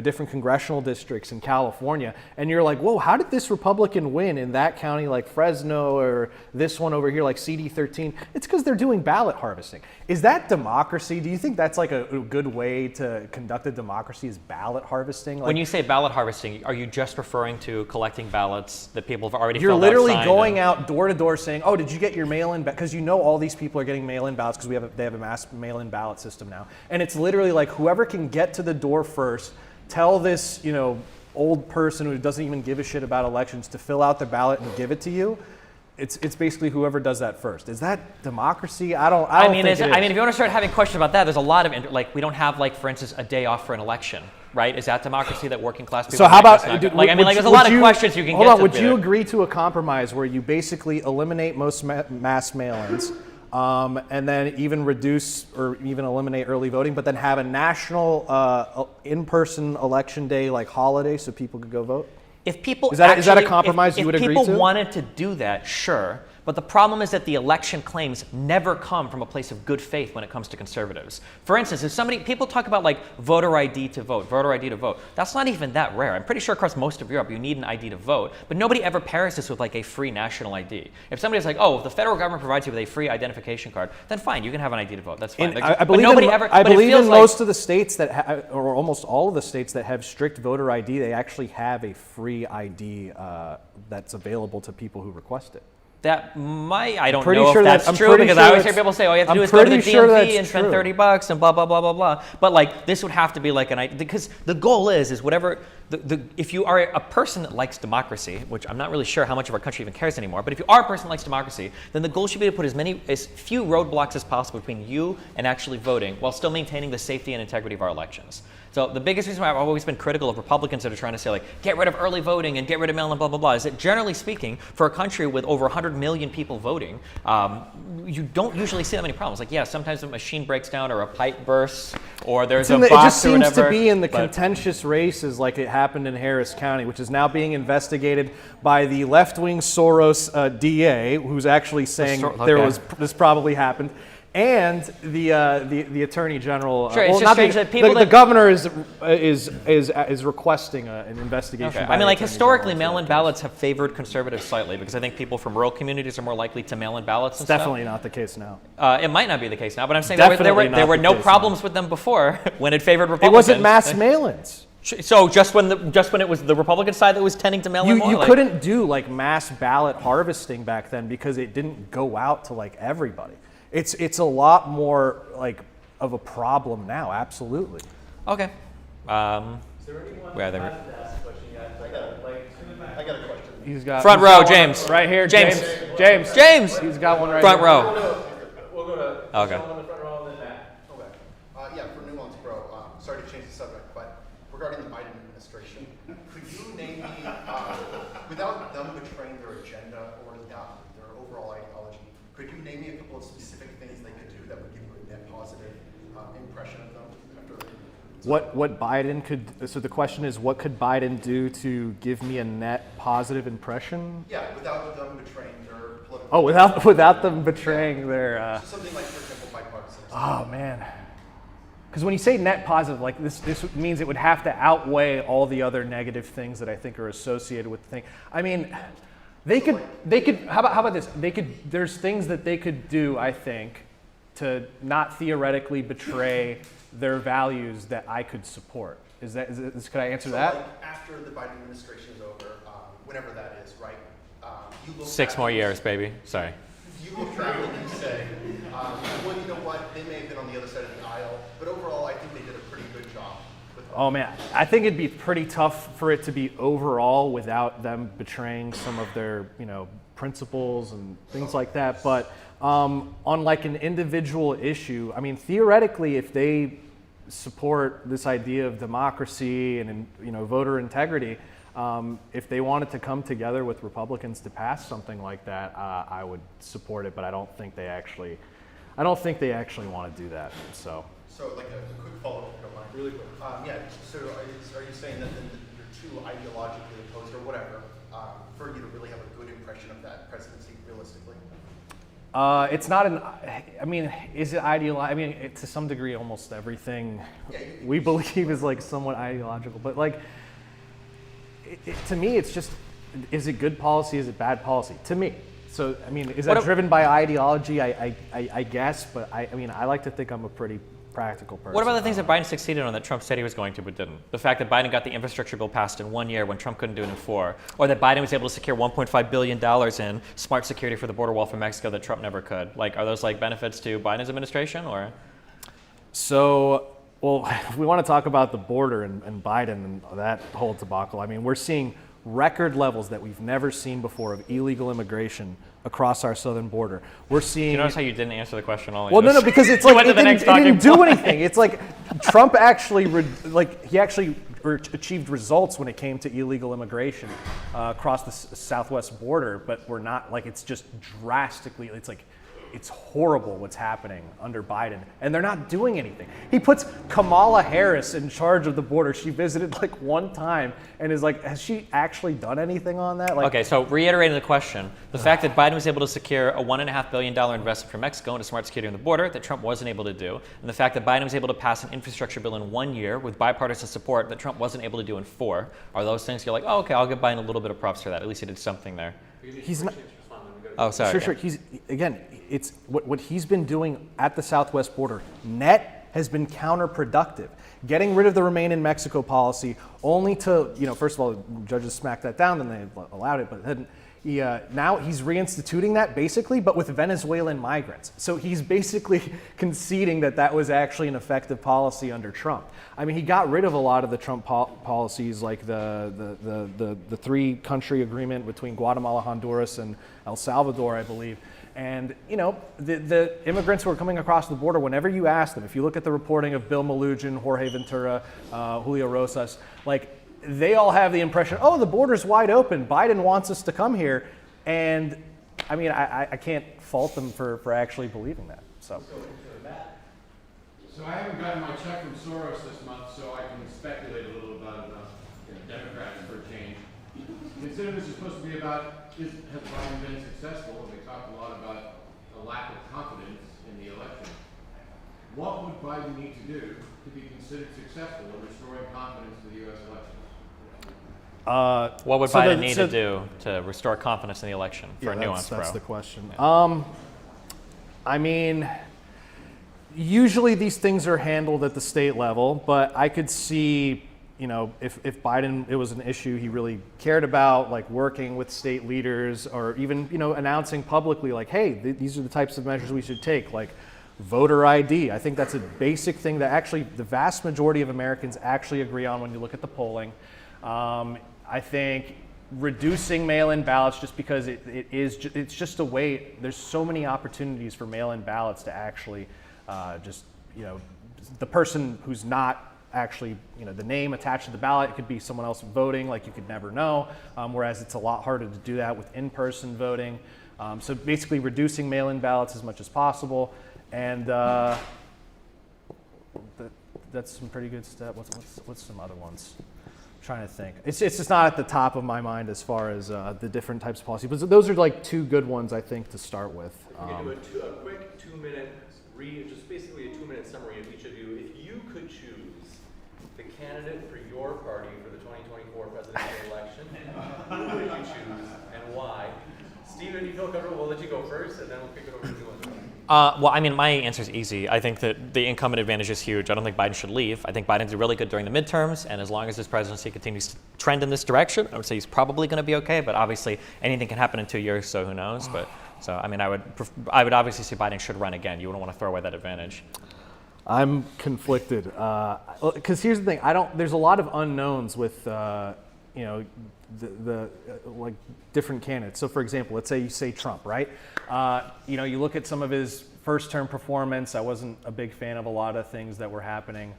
different congressional districts in California, and you're like, whoa, how did this Republican win in that county like Fresno, or this one over here like CD13? It's because they're doing ballot harvesting. Is that democracy? Do you think that's like a good way to conduct a democracy, is ballot harvesting? When you say ballot harvesting, are you just referring to collecting ballots that people have already You're filled out, literally signed, going out door to door saying, oh, did you get your mail-in? Because all these people are getting mail-in ballots because they have a mass mail-in ballot system now. And it's literally like whoever can get to the door first, tell this, old person who doesn't even give a shit about elections to fill out the ballot and give it to you. It's basically whoever does that first. Is that democracy? I don't think it is. I mean, if you want to start having questions about that, there's a lot of we don't have for instance a day off for an election, right? Is that democracy that working class people? So how about there's a lot of questions you can get. Hold on, to would there. you agree to a compromise where you basically eliminate most mass mail-ins? And then even reduce or even eliminate early voting, but then have a national in-person election day holiday so people could go vote? If people is that a compromise you would agree to? If people wanted to do that, sure. But the problem is that the election claims never come from a place of good faith when it comes to conservatives. For instance, if people talk about like voter ID to vote, that's not even that rare. I'm pretty sure across most of Europe you need an ID to vote, but nobody ever pairs this with like a free national ID. If somebody's like, oh, if the federal government provides you with a free identification card, then fine, you can have an ID to vote. That's fine. And Like, I believe but nobody in, ever. I but it believe feels in like, most of the states that, or almost all of the states that have strict voter ID, they actually have a free ID that's available to people who request it. I don't pretty know sure if that's I'm true pretty because sure I always hear that's- people say, all you have to I'm do is go to the pretty sure DMV that's and spend true. $30 and blah, blah, blah, blah, blah. But like this would have to be like because the goal is whatever, if you are a person that likes democracy, which I'm not really sure how much of our country even cares anymore, but if you are a person that likes democracy, then the goal should be to put as few roadblocks as possible between you and actually voting while still maintaining the safety and integrity of our elections. So the biggest reason why I've always been critical of Republicans that are trying to say like, get rid of early voting and get rid of mail-in, blah, blah, blah, is that generally speaking, for a country with over 100 million people voting, you don't usually see that many problems. Like, yeah, sometimes a machine breaks down or a pipe bursts or there's a box It just or seems whatever. to be in the but- contentious races like it happened in Harris County, which is now being investigated by the left-wing Soros DA, who's actually saying this probably happened. And the attorney general, Sure, it's just strange that people the governor is requesting an investigation. Okay. by I mean, the like attorney historically, general. mail-in ballots have favored conservatives slightly because I think people from rural communities are more likely to mail-in ballots. It's And definitely not the case now. It might not be the case now, but I'm saying Definitely there were not no the case problems with them before when it favored It Republicans. wasn't mass mail-ins. So just when it was the Republican side that was tending to mail in more? You Like- couldn't do like mass ballot harvesting back then because it didn't go out to like everybody. It's a lot more like of a problem now. Absolutely. Okay. Is there anyone Where are they? who hasn't asked a question yet? I got a question. He's got Front he's row, got one James. right here. James. James. He's got one right Front here. row. We'll go to Okay. someone in the front row and then Matt. Okay. Yeah, for Nuance Bro, sorry to change the subject, but regarding the Biden administration, could you name me, without them betraying their agenda or their overall ideology, could you name me a couple of specific things they could do that would give you a net positive impression of them after What Biden could, so the question is, what could Biden do to give me a net positive impression? Yeah, without them betraying their political... Oh, without them betraying their... Something like, for example, bipartisan. Oh, man. Because when you say net positive, like this means it would have to outweigh all the other negative things that I think are associated with the thing. I mean, they could, how about this? There's things that they could do, I think, to not theoretically betray their values that I could support. Could I answer that? Like after the Biden administration is over, whenever that is, right? You look 6 back more and years, baby. Sorry. You look back and you say, well, you know what? They may have been on the other side of the aisle, but overall, I think they did a pretty good job. Oh man, I think it'd be pretty tough for it to be overall without them betraying some of their, principles and things like that. But on like an individual issue, I mean, theoretically, if they support this idea of democracy and voter integrity, if they wanted to come together with Republicans to pass something like that, I would support it. But I don't think they actually want to do that. So like a quick follow-up, if you don't mind. Really quick. Yeah. So are you saying that you're too ideologically opposed or whatever for you to really have a good impression of that presidency realistically? It's not is it ideological? I mean, to some degree, almost everything we believe is like somewhat ideological. But like, to me, it's just, is it good policy? Is it bad policy? To me. So, I mean, is that driven by ideology? I guess, but I like to think I'm a pretty practical person. What about the things that Biden succeeded on that Trump said he was going to but didn't? The fact that Biden got the infrastructure bill passed in 1 year when Trump couldn't do it in 4, or that Biden was able to secure $1.5 billion in smart security for the border wall from Mexico that Trump never could. Like, are those like benefits to Biden's administration, or? So, well, if we want to talk about the border and Biden and that whole debacle, I mean, we're seeing record levels that we've never seen before of illegal immigration across our southern border. We're seeing. You notice how you didn't answer the question? Well, no, because it's like it didn't do anything. It's like Trump actually, achieved results when it came to illegal immigration across the southwest border, but we're not like it's just drastically. It's like it's horrible what's happening under Biden, and they're not doing anything. He puts Kamala Harris in charge of the border. She visited like one time and is like, has she actually done anything on that? Like, Okay, so reiterating the question, the fact that Biden was able to secure a $1.5 billion investment from Mexico into smart security on the border that Trump wasn't able to do, and the fact that Biden was able to pass an infrastructure bill in 1 year with bipartisan support that Trump wasn't able to do in 4, are those things you're like, oh, okay, I'll give Biden a little bit of props for that. At least he did something there. he's not. Oh, sorry. Sure. He's again. It's what he's been doing at the southwest border. Net has been counterproductive. Getting rid of the Remain in Mexico policy, only to first of all, judges smacked that down, then they allowed it, but then now he's reinstituting that basically, but with Venezuelan migrants. So he's basically conceding that was actually an effective policy under Trump. I mean, he got rid of a lot of the Trump policies, like the 3-country agreement between Guatemala, Honduras, and El Salvador, I believe. And the immigrants who are coming across the border, whenever you ask them, if you look at the reporting of Bill Malugin, Jorge Ventura, Julio Rosas, like, they all have the impression, oh, the border's wide open, Biden wants us to come here. And I mean, I can't fault them for actually believing that. So I haven't gotten my check from Soros this month, so I can speculate a little about Democrats for a change. Considering this is supposed to be about, has Biden been successful, and we talked a lot about a lack of confidence in the election. What would Biden need to do to be considered successful in restoring confidence to the U.S. election? What would Biden need to do to restore confidence in the election for Nuance Bro? That's the question. Yeah. I mean, usually these things are handled at the state level, but I could see, if Biden, it was an issue he really cared about, like working with state leaders, or even, announcing publicly, like, hey, these are the types of measures we should take, like voter ID. I think that's a basic thing that actually the vast majority of Americans actually agree on when you look at the polling. I think reducing mail-in ballots, just because it's just a way. There's so many opportunities for mail-in ballots to actually the person who's not actually, the name attached to the ballot, it could be someone else voting, like you could never know, whereas it's a lot harder to do that with in-person voting. So basically reducing mail-in ballots as much as possible, and that's some pretty good stuff. What's some other ones? Trying to think. It's just not at the top of my mind as far as the different types of policies, but those are like 2 good ones, I think, to start with. We're going to do a quick 2-minute read, just basically a 2-minute summary of each of you. If you could choose the candidate for your party for the 2024 presidential election, who would you choose and why? Stephen, you feel comfortable? We'll let you go first, and then we'll kick it over to Nuance. Well, I mean, my answer is easy. I think that the incumbent advantage is huge. I don't think Biden should leave. I think Biden did really good during the midterms, and as long as his presidency continues to trend in this direction, I would say he's probably going to be okay. But obviously, anything can happen in 2 years, so who knows? But so, I mean, I would obviously say Biden should run again. You wouldn't want to throw away that advantage. I'm conflicted because here's the thing. There's a lot of unknowns with like different candidates. So for example, let's say you say Trump, right? You look at some of his first term performance. I wasn't a big fan of a lot of things that were happening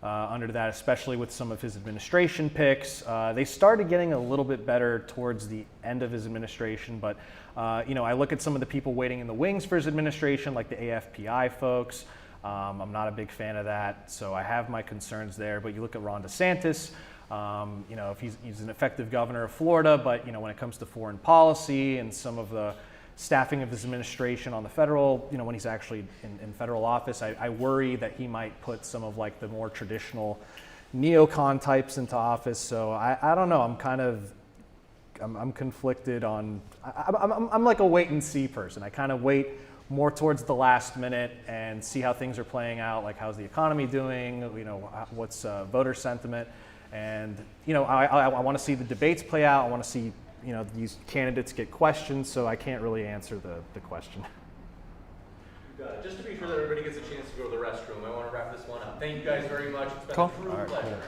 under that, especially with some of his administration picks. They started getting a little bit better towards the end of his administration, but I look at some of the people waiting in the wings for his administration, like the AFPI folks. I'm not a big fan of that, so I have my concerns there. But you look at Ron DeSantis, if he's an effective governor of Florida, but when it comes to foreign policy and some of the staffing of his administration on the federal, when he's actually in federal office, I worry that he might put some of like the more traditional neocon types into office. So I don't know. I'm conflicted on. I'm like a wait and see person. I kind of wait more towards the last minute and see how things are playing out. Like, how's the economy doing? What's voter sentiment? And I want to see the debates play out. I want to see these candidates get questions. So I can't really answer the question. Just to be sure that everybody gets a chance to go to the restroom, I want to wrap this one up. Thank you guys very much. It's been Cool. a true pleasure.